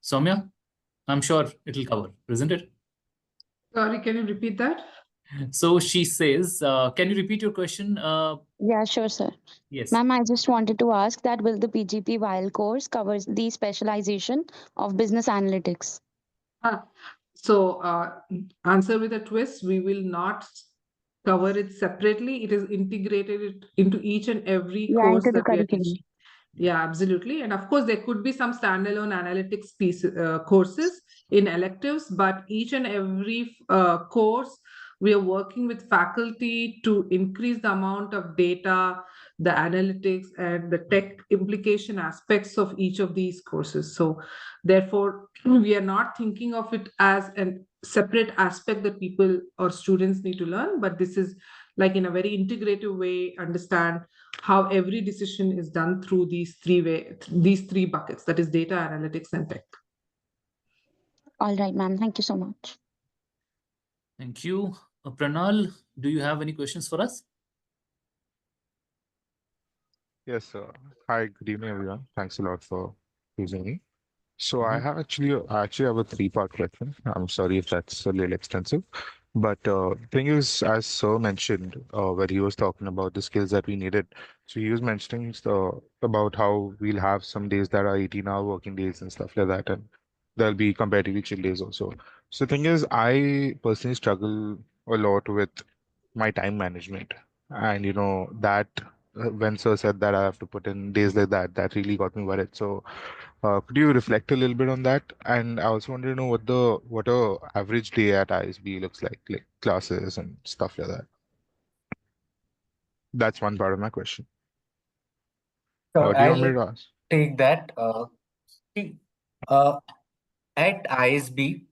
Sowmya, I'm sure it'll cover, isn't it? Sorry, can you repeat that? So she says, can you repeat your question? Yeah, sure, sir. Yes. Ma'am, I just wanted to ask that will the PGP YL course cover the specialization of business analytics? So answer with a twist, we will not cover it separately. It is integrated into each and every course into the that we are curriculum. teaching. Yeah, absolutely. And of course, there could be some standalone analytics courses in electives, but each and every course, we are working with faculty to increase the amount of data, the analytics, and the tech implication aspects of each of these courses. So therefore, we are not thinking of it as a separate aspect that people or students need to learn, but this is like in a very integrative way, understand how every decision is done through these three buckets, that is data, analytics, and tech. All right, ma'am. Thank you so much. Thank you. Pranal, do you have any questions for us? Yes, sir. Hi, good evening, everyone. Thanks a lot for choosing me. So I actually have a three-part question. I'm sorry if that's a little extensive, but thing is, as Sir mentioned, where he was talking about the skills that we needed. So he was mentioning about how we'll have some days that are 18-hour working days and stuff like that, and there'll be comparatively chill days also. So the thing is, I personally struggle a lot with my time management, and that when Sir said that I have to put in days like that, that really got me worried. So could you reflect a little bit on that? And I also wanted to know what a average day at ISB looks like classes and stuff like that. That's one part of my question. So Do you want me I'll to ask? take that. See, at ISB,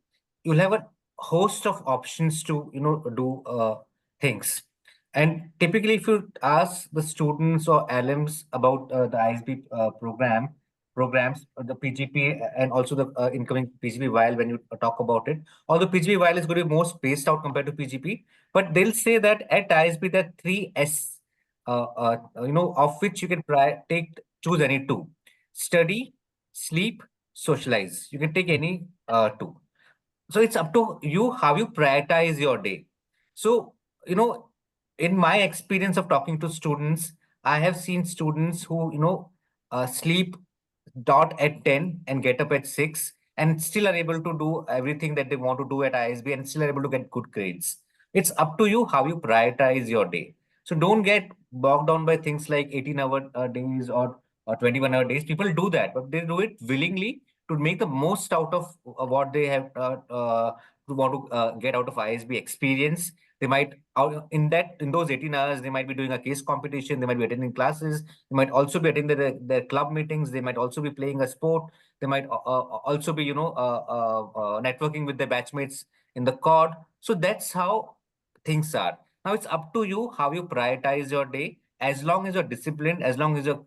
you'll have a host of options to do things. And typically, if you ask the students or alums about the ISB programs, the PGP and also the incoming PGP YL, when you talk about it, although PGP YL is going to be more spaced out compared to PGP, but they'll say that at ISB there are 3 S, of which you can choose any 2: study, sleep, socialize. You can take any 2. So it's up to you how you prioritize your day. So, in my experience of talking to students, I have seen students who, sleep dot at 10 and get up at 6 and still are able to do everything that they want to do at ISB and still are able to get good grades. It's up to you how you prioritize your day. So don't get bogged down by things like 18-hour days or 21-hour days. People do that, but they do it willingly to make the most out of what they have to want to get out of ISB experience. They might in those 18 hours they might be doing a case competition, they might be attending classes, they might also be attending their club meetings, they might also be playing a sport, they might also be networking with their batchmates in the COD. So that's how things are. Now it's up to you how you prioritize your day. As long as you're disciplined, as long as you're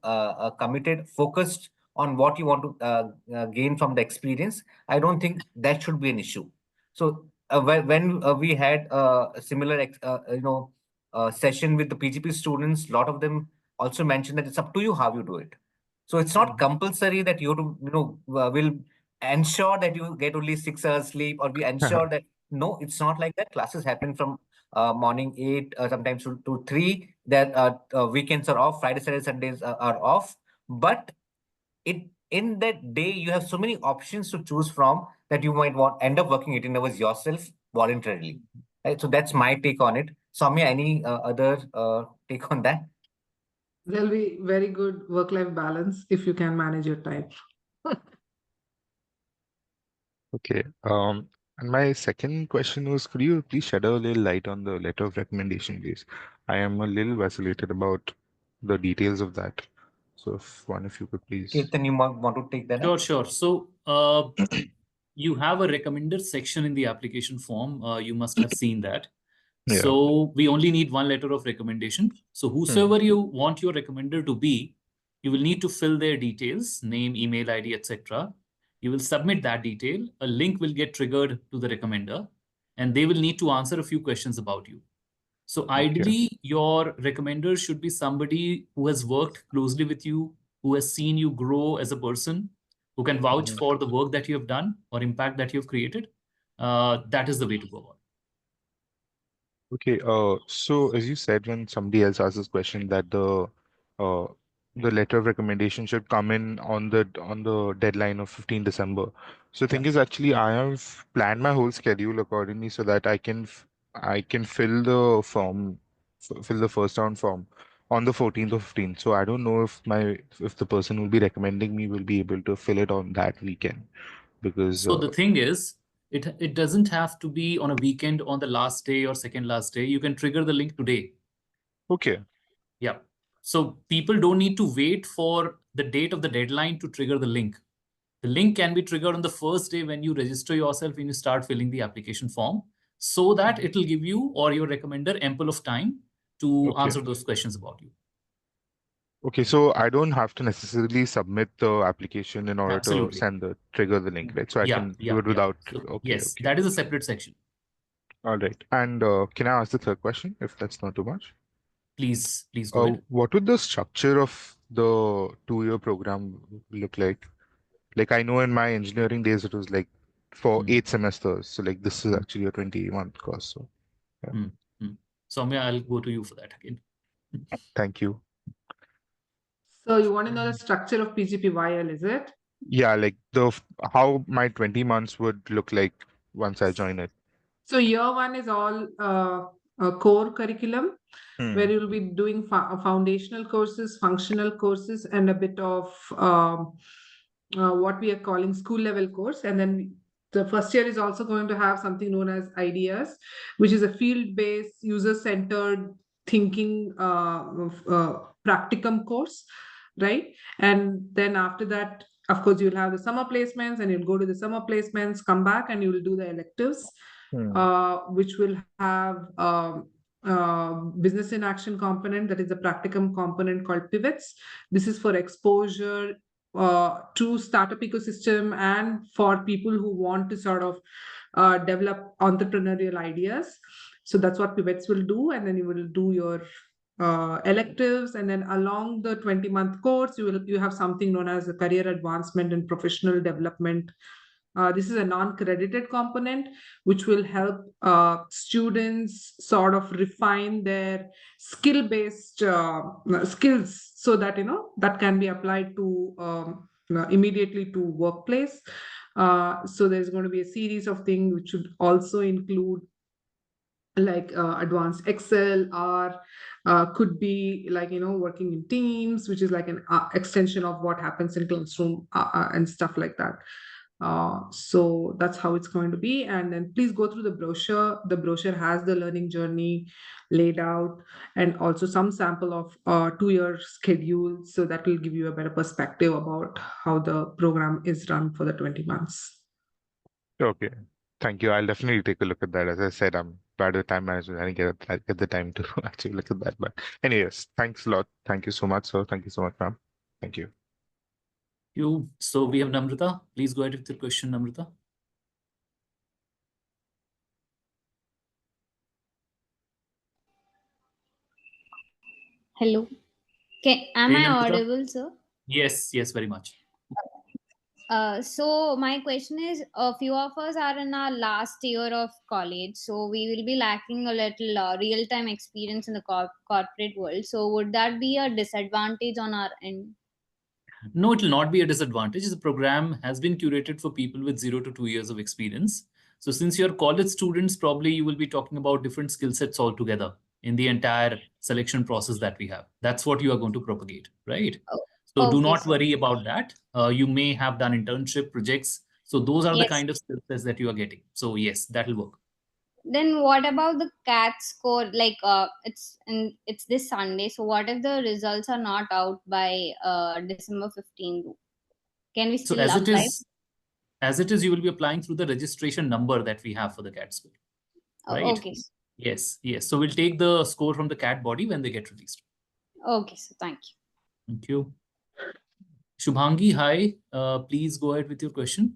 committed, focused on what you want to gain from the experience, I don't think that should be an issue. So when we had a similar session with the PGP students, a lot of them also mentioned that it's up to you how you do it. So it's not compulsory that will ensure that you get only 6 hours sleep, or we ensure that no, it's not like that. Classes happen from morning 8, sometimes to 3. That weekends are off, Friday, Saturday, Sundays are off. But in that day, you have so many options to choose from that you might end up working 18 hours yourself voluntarily. Right? So that's my take on it. Sowmya, any other take on that? There'll be very good work-life balance if you can manage your time. Okay. And my second question was, could you please shed a little light on the letter of recommendation, please? I am a little vacillated about the details of that. So if one of you could please. Ketan, you want to take that? Sure. So you have a recommender section in the application form. You must have seen that. Yeah. So we only need one letter of recommendation. So whosoever you want your recommender to be, you will need to fill their details, name, email ID, etc. You will submit that detail. A link will get triggered to the recommender, and they will need to answer a few questions about you. So ideally, your recommender should be somebody who has worked closely with you, who has seen you grow as a person, who can vouch for the work that you have done or impact that you've created. That is the way to go about it. Okay, so as you said, when somebody else asks this question, that the letter of recommendation should come in on the deadline of 15 December. So the thing is, actually, I have planned my whole schedule accordingly so that I can fill the form, fill the first round form on the 14th or 15th. So I don't know if the person who will be recommending me will be able to fill it on that weekend, because So the thing is, it doesn't have to be on a weekend on the last day or second last day. You can trigger the link today. Okay. Yeah. So people don't need to wait for the date of the deadline to trigger the link. The link can be triggered on the first day when you register yourself, when you start filling the application form, so that it will give you or your recommender ample of time to answer those questions about you. Okay, so I don't have to necessarily submit the application in order to Absolutely. trigger the link, right? So I can do it without. So, Okay, yes, okay. that is a separate section. All right. And can I ask the third question, if that's not too much? Please go ahead. What would the structure of the 2-year program look like? Like, I know in my engineering days it was like for 8 semesters. So like this is actually a 20-month course. So yeah. Sowmya, I'll go to you for that again. Thank you. So you want to know the structure of PGP YL, is it? Yeah, like how my 20 months would look like once I join it. So year one is all a core curriculum where you'll be doing foundational courses, functional courses, and a bit of what we are calling school level course. And then the first year is also going to have something known as ideas, which is a field-based, user-centered thinking practicum course, right? And then after that, of course, you'll have the summer placements, and you'll go to the summer placements, come back, and you'll do the electives, which will have business in action component, that is the practicum component called pivots. This is for exposure to startup ecosystem and for people who want to sort of develop entrepreneurial ideas. So that's what pivots will do. And then you will do your electives, and then along the 20-month course, you have something known as a career advancement and professional development. This is a non-credited component, which will help students sort of refine their skill-based skills, so that that can be applied to immediately to workplace. So there's going to be a series of things which should also include like advanced Excel, or could be like working in teams, which is like an extension of what happens in classroom and stuff like that. So that's how it's going to be. And then please go through the brochure. The brochure has the learning journey laid out, and also some sample of 2-year schedule, so that will give you a better perspective about how the program is run for the 20 months. Okay. Thank you. I'll definitely take a look at that. As I said, I'm bad at time management. I didn't get the time to actually look at that. But anyways, thanks a lot. Thank you so much, sir. Thank you so much, ma'am. Thank you. So we have Namrata. Please go ahead with your question, Namrata. Hello. Am I audible, sir? Yes, very much. So my question is, a few of us are in our last year of college, so we will be lacking a little real-time experience in the corporate world. So would that be a disadvantage on our end? No, it will not be a disadvantage. The program has been curated for people with 0 to 2 years of experience. So since you're college students, probably you will be talking about different skill sets altogether in the entire selection process that we have. That's what you are going to propagate, right? So do not worry about that. You may have done internship projects. So those are the Yes. kind of skill sets that you are getting. So yes, that'll work. Then what about the CAT score? Like it's this Sunday. So what if the results are not out by December 15th? Can we So still apply? as it is, you will be applying through the registration number that we have for the CAT score. Right? Okay. Yes. So we'll take the score from the CAT body when they get released. Okay, so thank you. Thank you. Shubhangi, hi. Please go ahead with your question.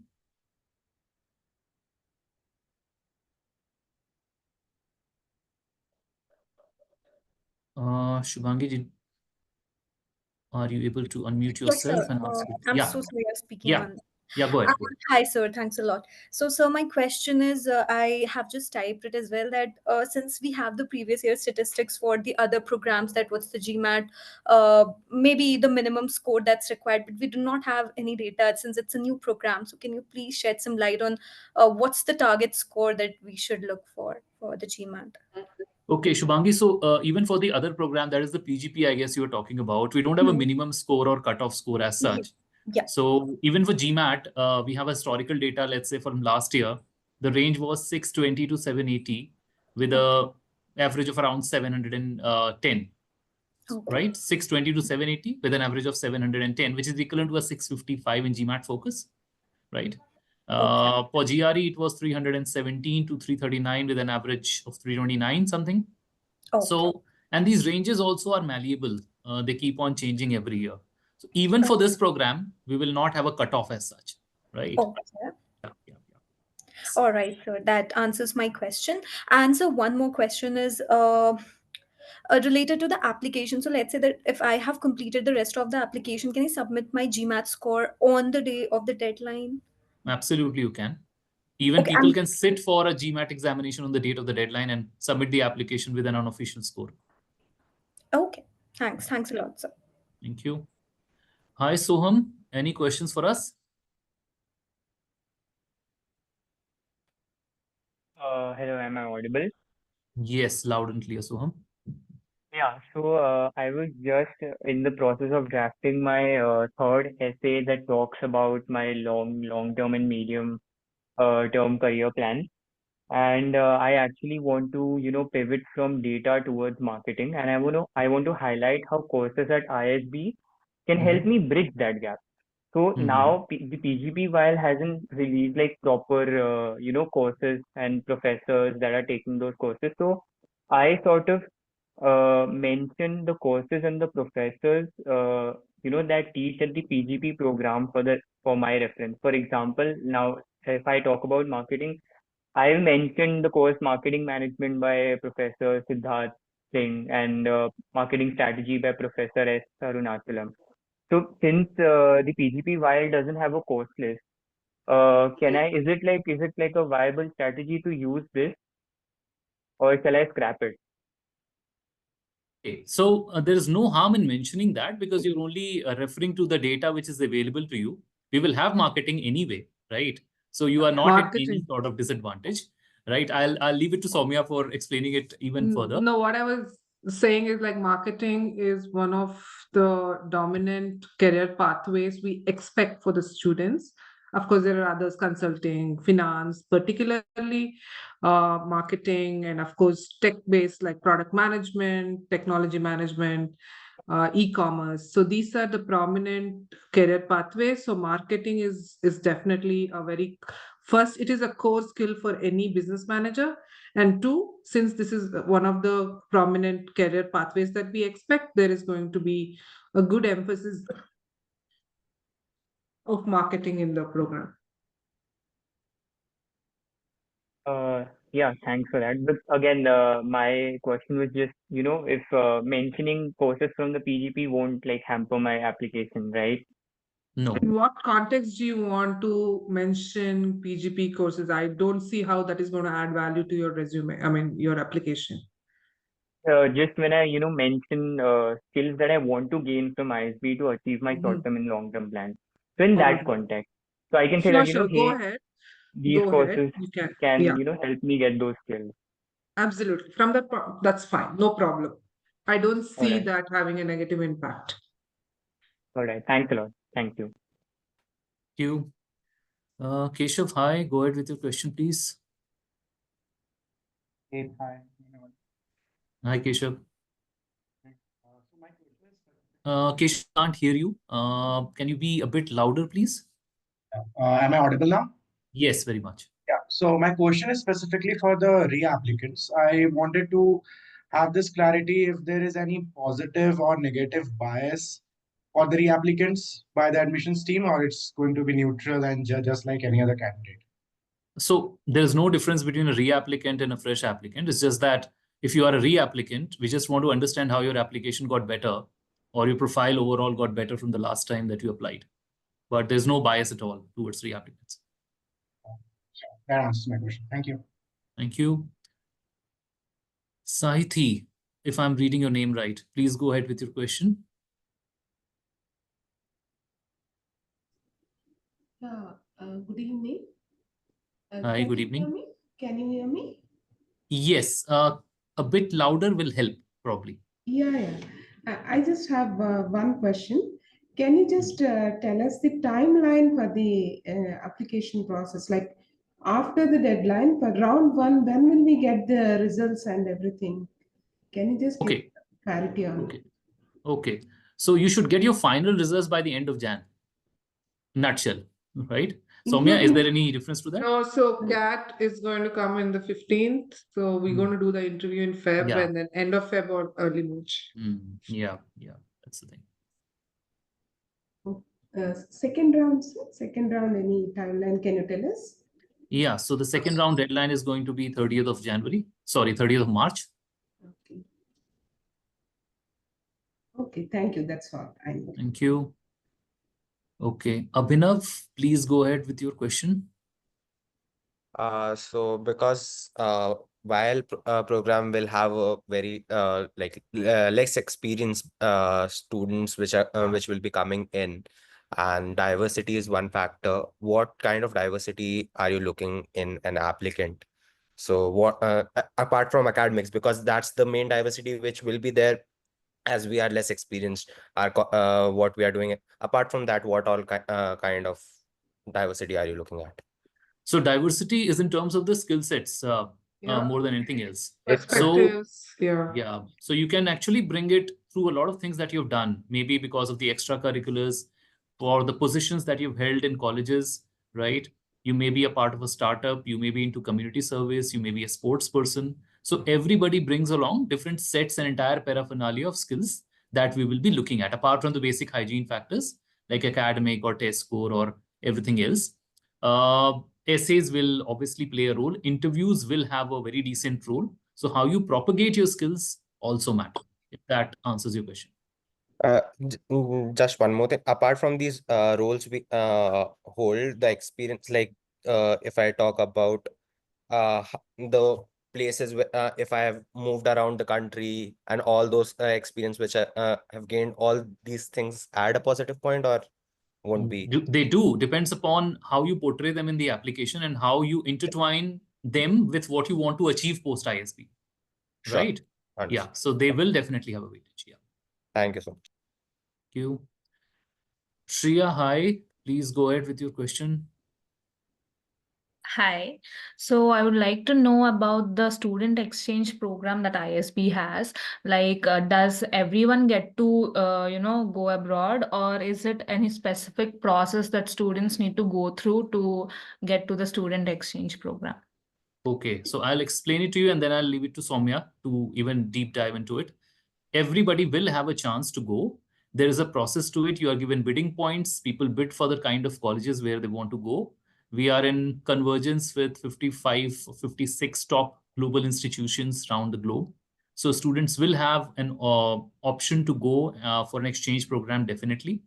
Shubhangi, are you able to unmute yourself and ask it? I'm Yeah. so sorry, I was speaking Yeah. on. Yeah, go ahead. Hi, sir. Thanks a lot. So, sir, my question is, I have just typed it as well that since we have the previous year statistics for the other programs, that what's the GMAT, maybe the minimum score that's required, but we do not have any data since it's a new program. So, can you please shed some light on what's the target score that we should look for the GMAT? Okay, Shubhangi. So even for the other program, that is the PGP, I guess you were talking about, we don't have a minimum score or cutoff score as such. Yeah. So even for GMAT, we have historical data, let's say from last year, the range was 620 to 780 with a average of around 710, right? 620 to 780 with an average of 710, which is equivalent to a 655 in GMAT focus, right? For GRE, it was 317 to 339 with an average of 329 something. So, and these ranges also are malleable. They keep on changing every year. So even for this program, we will not have a cutoff as such, right? All right, so that answers my question. And so one more question is related to the application. So let's say that if I have completed the rest of the application, can I submit my GMAT score on the day of the deadline? Absolutely, you can. Even people can sit for a GMAT examination on the date of the deadline and submit the application with an unofficial score. Okay, thanks. Thanks a lot, sir. Thank you. Hi, Soham. Any questions for us? Hello, am I audible? Yes, loud and clear, Soham. Yeah, so I was just in the process of drafting my third essay that talks about my long-term and medium-term career plan. And I actually want to, pivot from data towards marketing. And I want to highlight how courses at ISB can help me bridge that gap. So now the PGP while hasn't released like proper, courses and professors that are taking those courses. So I sort of mention the courses and the professors, that teach at the PGP program for my reference. For example, now if I talk about marketing, I mentioned the course Marketing Management by Professor Siddharth Singh and Marketing Strategy by Professor S. Arunachalam. So since the PGP while doesn't have a course list, is it like a viable strategy to use this, or shall I scrap it? Okay, so there is no harm in mentioning that because you're only referring to the data which is available to you. We will have marketing anyway, right? So you are not at any sort of disadvantage, right? I'll leave it to Sowmya for explaining it even further. No, what I was saying is like marketing is one of the dominant career pathways we expect for the students. Of course, there are others, consulting, finance, particularly marketing, and of course, tech-based like product management, technology management, e-commerce. So these are the prominent career pathways. So marketing is definitely a very first, it is a core skill for any business manager. And two, since this is one of the prominent career pathways that we expect, there is going to be a good emphasis of marketing in the program. Yeah, thanks for that. But again, my question was just, if mentioning courses from the PGP won't like hamper my application, right? No. In what context do you want to mention PGP courses? I don't see how that is going to add value to your resume, I mean, your application. Just when I, mention skills that I want to gain from ISB to achieve my short-term and long-term plans. So in that context, so I can say that, Sure, go hey, ahead. these courses You can, yeah. Help me get those skills. Absolutely. From that, that's fine. No problem. I don't see Alright. that having a negative impact. All right. Thanks a lot. Thank you. Thank you. Keshav, hi. Go ahead with your question, please. Hey, hi. Hi, Keshav. Keshav, can't hear you. Can you be a bit louder, please? Am I audible now? Yes, very much. Yeah. So my question is specifically for the reapplicants. I wanted to have this clarity if there is any positive or negative bias for the reapplicants by the admissions team, or it's going to be neutral and just like any other candidate. So there's no difference between a reapplicant and a fresh applicant. It's just that if you are a reapplicant, we just want to understand how your application got better or your profile overall got better from the last time that you applied. But there's no bias at all towards reapplicants. That answers my question. Thank you. Thank you. Saithi, if I'm reading your name right, please go ahead with your question. Yeah, good evening. Hi, good evening. Can you hear me? Yes, a bit louder will help, probably. Yeah. I just have one question. Can you just tell us the timeline for the application process? Like after the deadline for round one, when will we get the results and everything? Can you just give clarity on it? Okay. So you should get your final results by the end of Jan. Nutshell, right? Sowmya, is there any difference to that? No, so CAT is going to come in the 15th. So we're going to do the interview in Feb Yeah. and then end of Feb or early March. Yeah, that's the thing. Second round, sir? Second round, any timeline? Can you tell us? Yeah, so the second round deadline is going to be 30th of January. Sorry, 30th of March. Okay, thank you. That's all. Thank you. Okay, Abhinav, please go ahead with your question. So because while program will have a very less experienced students which will be coming in, and diversity is one factor. What kind of diversity are you looking in an applicant? So what apart from academics, because that's the main diversity which will be there, as we are less experienced, what we are doing. Apart from that, what all kind of diversity are you looking at? So diversity is in terms of the skill sets more than anything else. Perspectives, Yeah. So you can actually bring it through a lot of things that you've done, maybe because of the extracurriculars or the positions that you've held in colleges, right? You may be a part of a startup, you may be into community service, you may be a sports person. So everybody brings along different sets and entire paraphernalia of skills that we will be looking at, apart from the basic hygiene factors like academic or test score or everything else. Essays will obviously play a role. Interviews will have a very decent role. So how you propagate your skills also matter, if that answers your question. Just one more thing. Apart from these roles we hold, the experience, like if I talk about the places where if I have moved around the country and all those experience which I have gained, all these things add a positive point or won't be? They do. Depends upon how you portray them in the application and how you intertwine them with what you want to achieve post ISB. Sure. Right? Understood. Yeah. So they will definitely have a weightage. Yeah. Thank you so much. Thank you. Shreya, hi. Please go ahead with your question. Hi. So I would like to know about the student exchange program that ISB has. Like, does everyone get to, go abroad, or is it any specific process that students need to go through to get to the student exchange program? Okay, so I'll explain it to you and then I'll leave it to Sowmya to even deep dive into it. Everybody will have a chance to go. There is a process to it. You are given bidding points. People bid for the kind of colleges where they want to go. We are in convergence with 55 or 56 top global institutions around the globe. So students will have an option to go for an exchange program, definitely.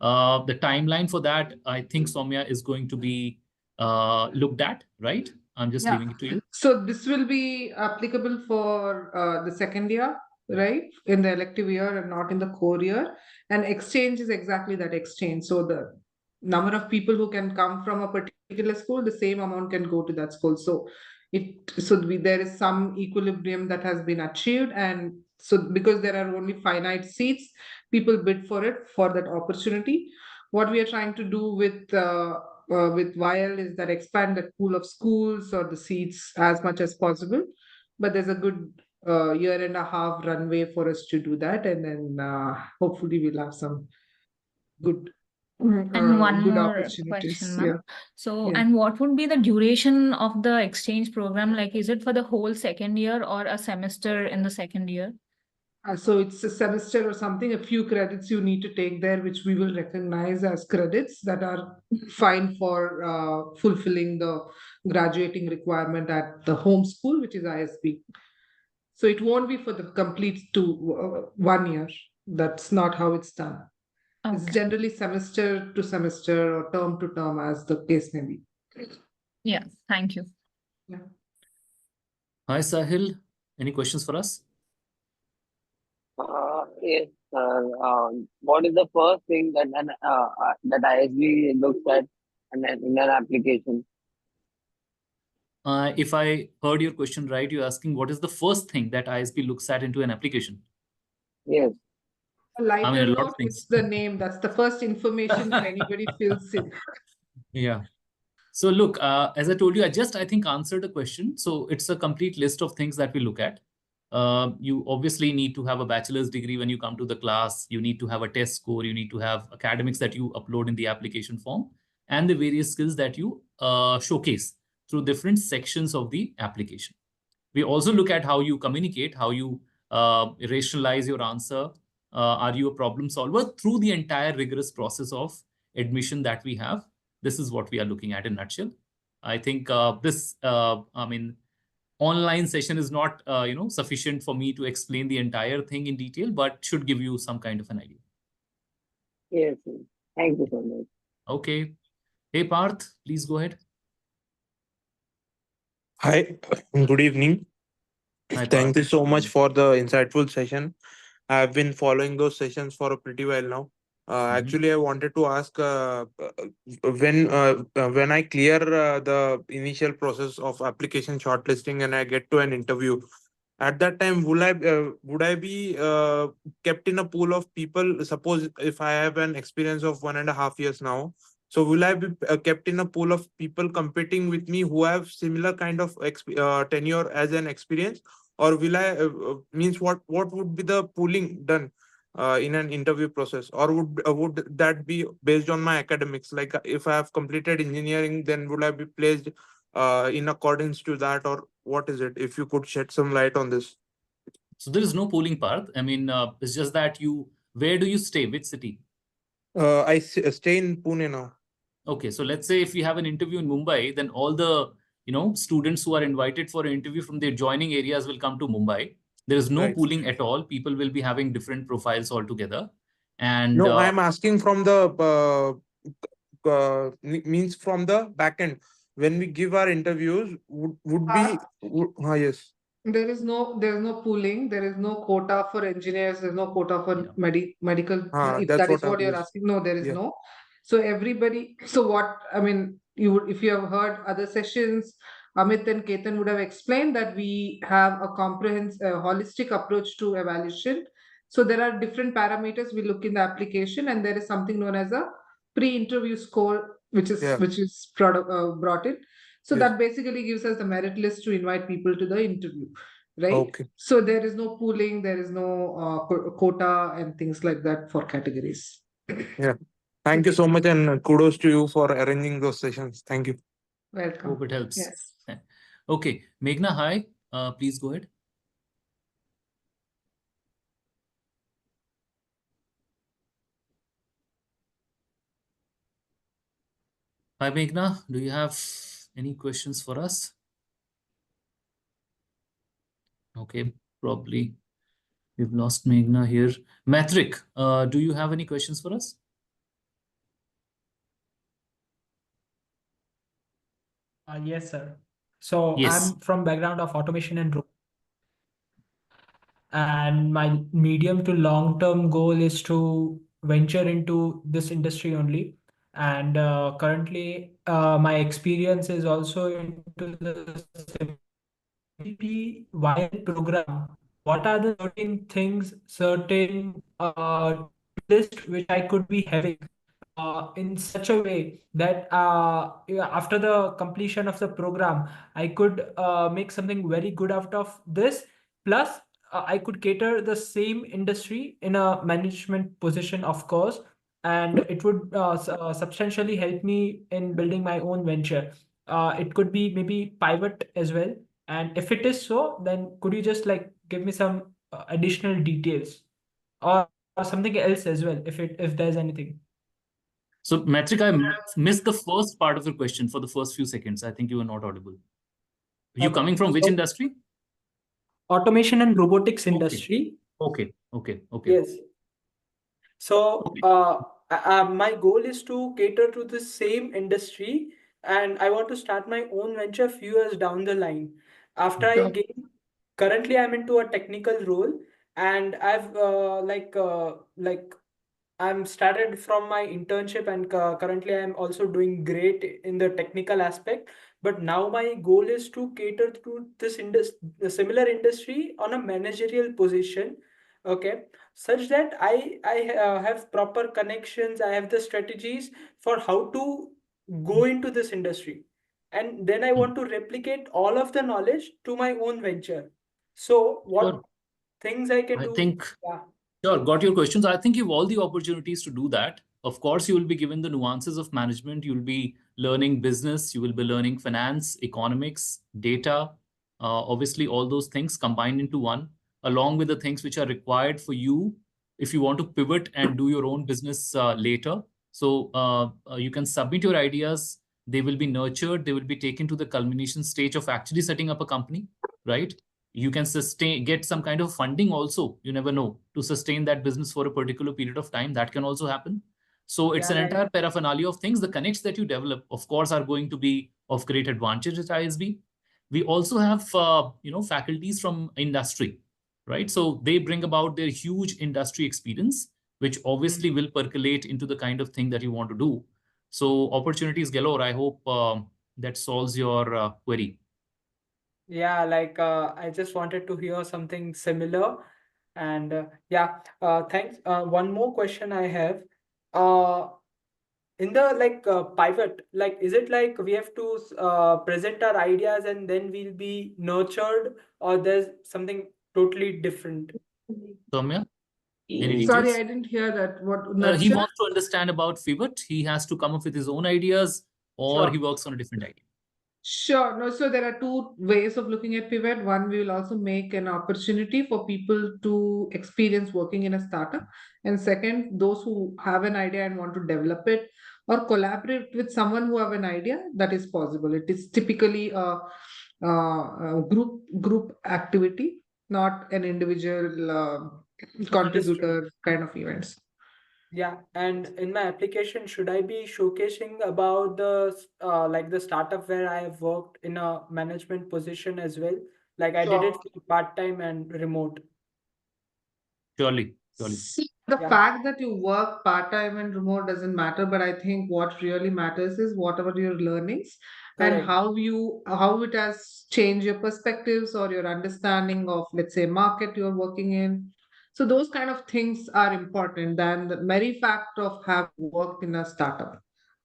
The timeline for that, I think Sowmya is going to be looked at, right? I'm just leaving it to you. So this will be applicable for the second year, right? In the elective year and not in the core year. And exchange is exactly that exchange. So the number of people who can come from a particular school, the same amount can go to that school. So there is some equilibrium that has been achieved. And so because there are only finite seats, people bid for it for that opportunity. What we are trying to do with with YL is that expand the pool of schools or the seats as much as possible. But there's a good year and a half runway for us to do that, and then hopefully we'll have some good And one good more opportunities. question, Yeah. ma'am. So, Yeah. and what would be the duration of the exchange program? Like, is it for the whole second year or a semester in the second year? So it's a semester or something, a few credits you need to take there, which we will recognize as credits that are fine for fulfilling the graduating requirement at the home school, which is ISB. So it won't be for the complete 1 year. That's not how it's done. It's generally semester to semester or term to term, as the case may be. Yeah, thank you. Yeah. Hi, Sahil. Any questions for us? Yes, sir. What is the first thing that that ISB looks at in an application? If I heard your question right, you're asking what is the first thing that ISB looks at into an application? Yes. A lighter a lot of note, things. it's the name. That's the first information that anybody fills in. Yeah. So look, as I told you, I think answered the question. So it's a complete list of things that we look at. You obviously need to have a bachelor's degree when you come to the class. You need to have a test score. You need to have academics that you upload in the application form and the various skills that you showcase through different sections of the application. We also look at how you communicate, how you rationalize your answer. Are you a problem solver through the entire rigorous process of admission that we have? This is what we are looking at in a nutshell. I think online session is not, sufficient for me to explain the entire thing in detail, but should give you some kind of an idea. Yes. Thank you so much. Okay. Hey, Parth, please go ahead. Hi, good evening. Hi, Thank you so much for the insightful session. I've been following those sessions for a pretty while now. Actually, I wanted to ask when I clear the initial process of application shortlisting and I get to an interview, at that time, would I be kept in a pool of people? Suppose if I have an experience of 1.5 years now, so will I be kept in a pool of people competing with me who have similar kind of tenure as an experience, or will I means what would be the pooling done in an interview process, or would that be based on my academics? Like if I have completed engineering, then would I be placed in accordance to that, or what is it? If you could shed some light on this. So there is no polling part. I mean, it's just that where do you stay? Which city? I stay in Pune now. Okay, so let's say if you have an interview in Mumbai, then all the students who are invited for an interview from their joining areas will come to Mumbai. There is no Right. pooling at all. People will be having different profiles altogether. And No, I'm asking from the means from the back end. When we give our interviews, would be yes. There's no pooling. There is no quota for engineers. There's no quota for medical. If That's that is what what you're yes. asking, no, there is Yeah. no. So everybody. So what I mean, if you have heard other sessions, Amit and Ketan would have explained that we have a comprehensive, holistic approach to evaluation. So there are different parameters we look in the application, and there is something known as a pre-interview score, which is brought in. So Yes. that basically gives us the merit list to invite people to the interview, right? Okay. So there is no pooling, there is no quota and things like that for categories. Yeah. Thank you so much, and kudos to you for arranging those sessions. Thank you. Welcome. Hope it helps. Yes. Okay, Meghna, hi. Please go ahead. Hi, Meghna. Do you have any questions for us? Okay, probably we've lost Meghna here. Matrick, do you have any questions for us? Yes, sir. So Yes. I'm from background of automation and my medium to long term goal is to venture into this industry only. And currently, my experience is also into the PGP YL program. What are the certain things, certain list which I could be having in such a way that yeah, after the completion of the program, I could make something very good out of this. Plus, I could cater the same industry in a management position, of course, and it would substantially help me in building my own venture. It could be maybe pivot as well. And if it is so, then could you just like give me some additional details or something else as well, if there's anything? So, Matrick, I missed the first part of your question for the first few seconds. I think you were not audible. You coming from which industry? Automation and robotics industry. Okay. Yes. So my goal is to cater to the same industry, and I want to start my own venture few years down the line. After I gain, currently I'm into a technical role, and I've I'm started from my internship, and currently I'm also doing great in the technical aspect. But now my goal is to cater to this the similar industry on a managerial position, okay, such that I have proper connections. I have the strategies for how to go into this industry, and then I want to replicate all of the knowledge to my own venture. So what things I can I do? think, Yeah. sure, got your questions. I think you have all the opportunities to do that. Of course, you will be given the nuances of management. You will be learning business. You will be learning finance, economics, data. Obviously, all those things combined into one, along with the things which are required for you if you want to pivot and do your own business later. So you can submit your ideas. They will be nurtured. They will be taken to the culmination stage of actually setting up a company, right? You can get some kind of funding also, you never know, to sustain that business for a particular period of time. That can also happen. So it's an entire paraphernalia of things. The connects that you develop, of course, are going to be of great advantage at ISB. We also have faculties from industry, right? So they bring about their huge industry experience, which obviously will percolate into the kind of thing that you want to do. So opportunities galore. I hope that solves your query. Yeah, I just wanted to hear something similar. And thanks. One more question I have. Uh, in the pivot, is it like we have to present our ideas and then we'll be nurtured, or there's something totally different? Sowmya, any Sorry, details? I didn't hear that. What He nurture? wants to understand about pivot. He has to come up with his own ideas, or Sure. he works on a different idea. Sure. No, so there are two ways of looking at pivot. One, we will also make an opportunity for people to experience working in a startup. And second, those who have an idea and want to develop it or collaborate with someone who have an idea, that is possible. It is typically a group activity, not an individual contributor kind of events. Yeah, and in my application, should I be showcasing about the startup where I have worked in a management position as well? Like I did it part-time and remote. Surely. See, the fact that you work part-time and remote doesn't matter, but I think what really matters is whatever your learnings and Correct. how it has changed your perspectives or your understanding of, let's say, market you're working in. So those kind of things are important than the very fact of have worked in a startup.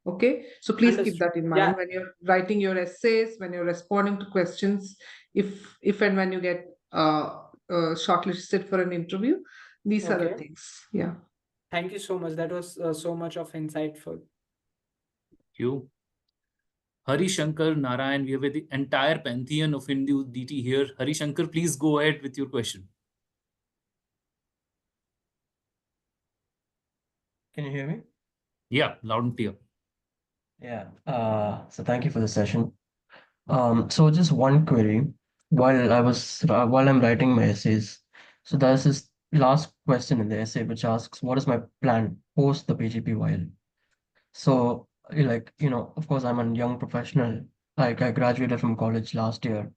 Okay, so please keep that in mind when you're writing your essays, when you're responding to questions, if and when you get shortlisted for an interview. These are the Okay. things. Yeah. Thank you so much. That was so much of insightful. Thank you. Hari Shankar, Narayan, we have the entire pantheon of Hindu deity here. Hari Shankar, please go ahead with your question. Can you hear me? Yeah, loud and clear. Yeah. So thank you for the session. So just one query while I'm writing my essays. So there's this last question in the essay which asks, what is my plan post the PGP YL? So of course, I'm a young professional. Like I graduated from college last year,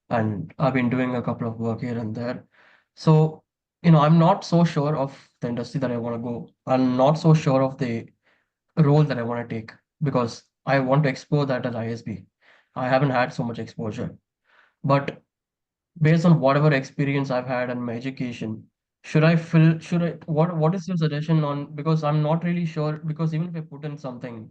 and I've been doing a couple of work here and there. So, I'm not so sure of the industry that I want to go. I'm not so sure of the role that I want to take because I want to explore that at ISB. I haven't had so much exposure. But based on whatever experience I've had and my education, what is your suggestion on, because I'm not really sure, because even if I put in something,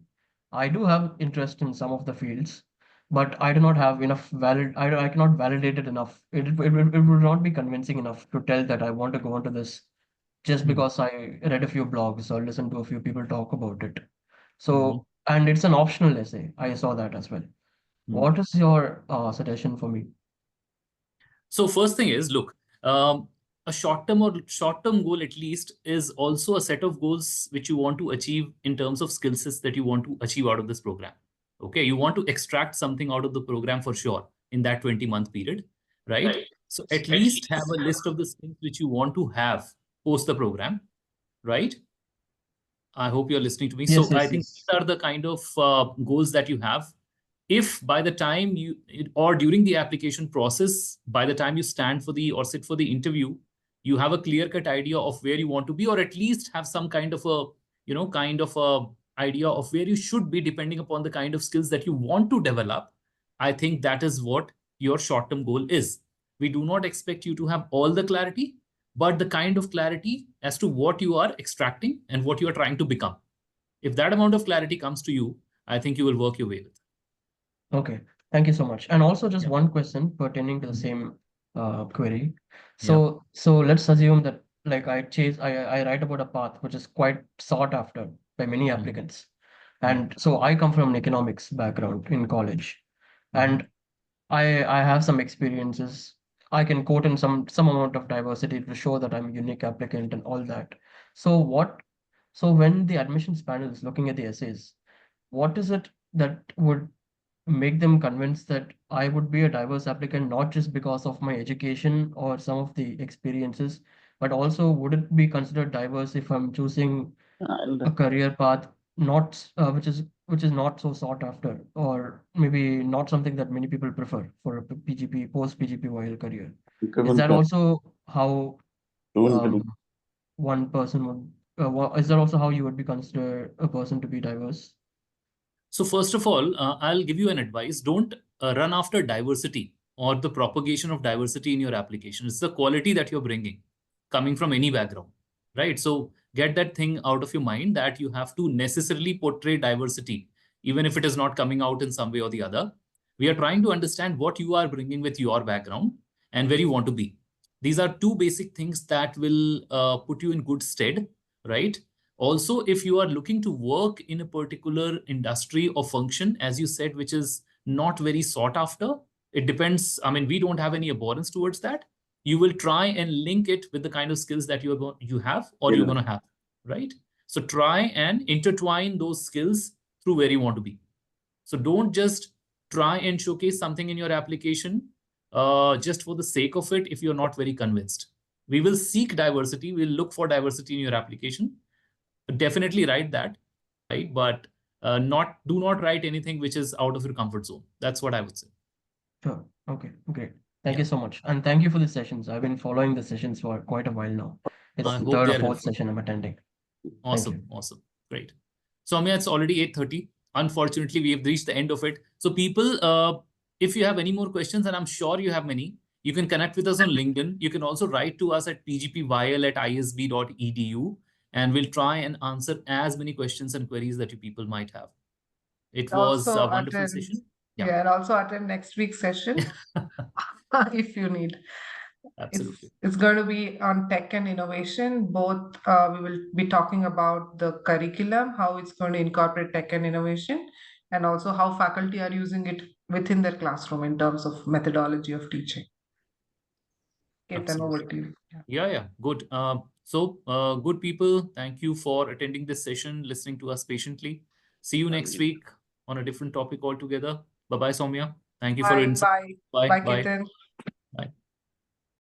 I do have interest in some of the fields, but I do not have enough I cannot validate it enough. It would not be convincing enough to tell that I want to go into this just because I read a few blogs or listened to a few people talk about it. So, and it's an optional essay. I saw that as well. What is your suggestion for me? So first thing is, look, a short-term goal at least is also a set of goals which you want to achieve in terms of skill sets that you want to achieve out of this program. Okay, you want to extract something out of the program for sure in that 20-month period, right? So at least have a list of the things which you want to have post the program, right? I hope you're listening to me. Yes, So I yes, think yes. these are the kind of goals that you have. If by the time or during the application process, by the time you stand for the or sit for the interview, you have a clear-cut idea of where you want to be, or at least have some kind of a, idea of where you should be depending upon the kind of skills that you want to develop, I think that is what your short-term goal is. We do not expect you to have all the clarity, but the kind of clarity as to what you are extracting and what you are trying to become. If that amount of clarity comes to you, I think you will work your way with it. Okay, thank you so much. And also just one question pertaining to the same query. So let's assume that like I write about a path which is quite sought after by many applicants. And so I come from an economics background in college. And I have some experiences. I can quote in some amount of diversity to show that I'm a unique applicant and all that. So when the admissions panel is looking at the essays, what is it that would make them convinced that I would be a diverse applicant, not just because of my education or some of the experiences, but also would it be considered diverse if I'm choosing a career path not which is not so sought after, or maybe not something that many people prefer for a PGP post PGP YL career? Is that also how one person would? Is that also how you would be considered a person to be diverse? So first of all, I'll give you an advice. Don't run after diversity or the propagation of diversity in your application. It's the quality that you're bringing coming from any background, right? So get that thing out of your mind that you have to necessarily portray diversity, even if it is not coming out in some way or the other. We are trying to understand what you are bringing with your background and where you want to be. These are two basic things that will put you in good stead, right? Also, if you are looking to work in a particular industry or function, as you said, which is not very sought after, it depends. I mean, we don't have any abhorrence towards that. You will try and link it with the kind of skills that you have or you're going to have, right? So try and intertwine those skills through where you want to be. So don't just try and showcase something in your application just for the sake of it if you're not very convinced. We will seek diversity. We'll look for diversity in your application. Definitely write that, right? But do not write anything which is out of your comfort zone. That's what I would say. Sure. Okay, great. Thank you so much. And thank you for the sessions. I've been following the sessions for quite a while now. It's I the hope third they or are fourth helpful. session I'm attending. Awesome. Awesome. Great. Sowmya, it's already 8:30. Unfortunately, we have reached the end of it. So people, if you have any more questions, and I'm sure you have many, you can connect with us on LinkedIn. You can also write to us at pgpyl@isb.edu, and we'll try and answer as many questions and queries that you people might have. It was Also a wonderful attend, session. yeah, and also attend next week's session if you need. Absolutely. It's going to be on tech and innovation. Both we will be talking about the curriculum, how it's going to incorporate tech and innovation, and also how faculty are using it within their classroom in terms of methodology of teaching. Ketan, over to you. Yeah, good. Good people, thank you for attending this session, listening to us patiently. See you next week on a different topic altogether. Bye-bye, Sowmya. Thank you for Bye, insight. bye. Bye, Bye. Ketan. Bye.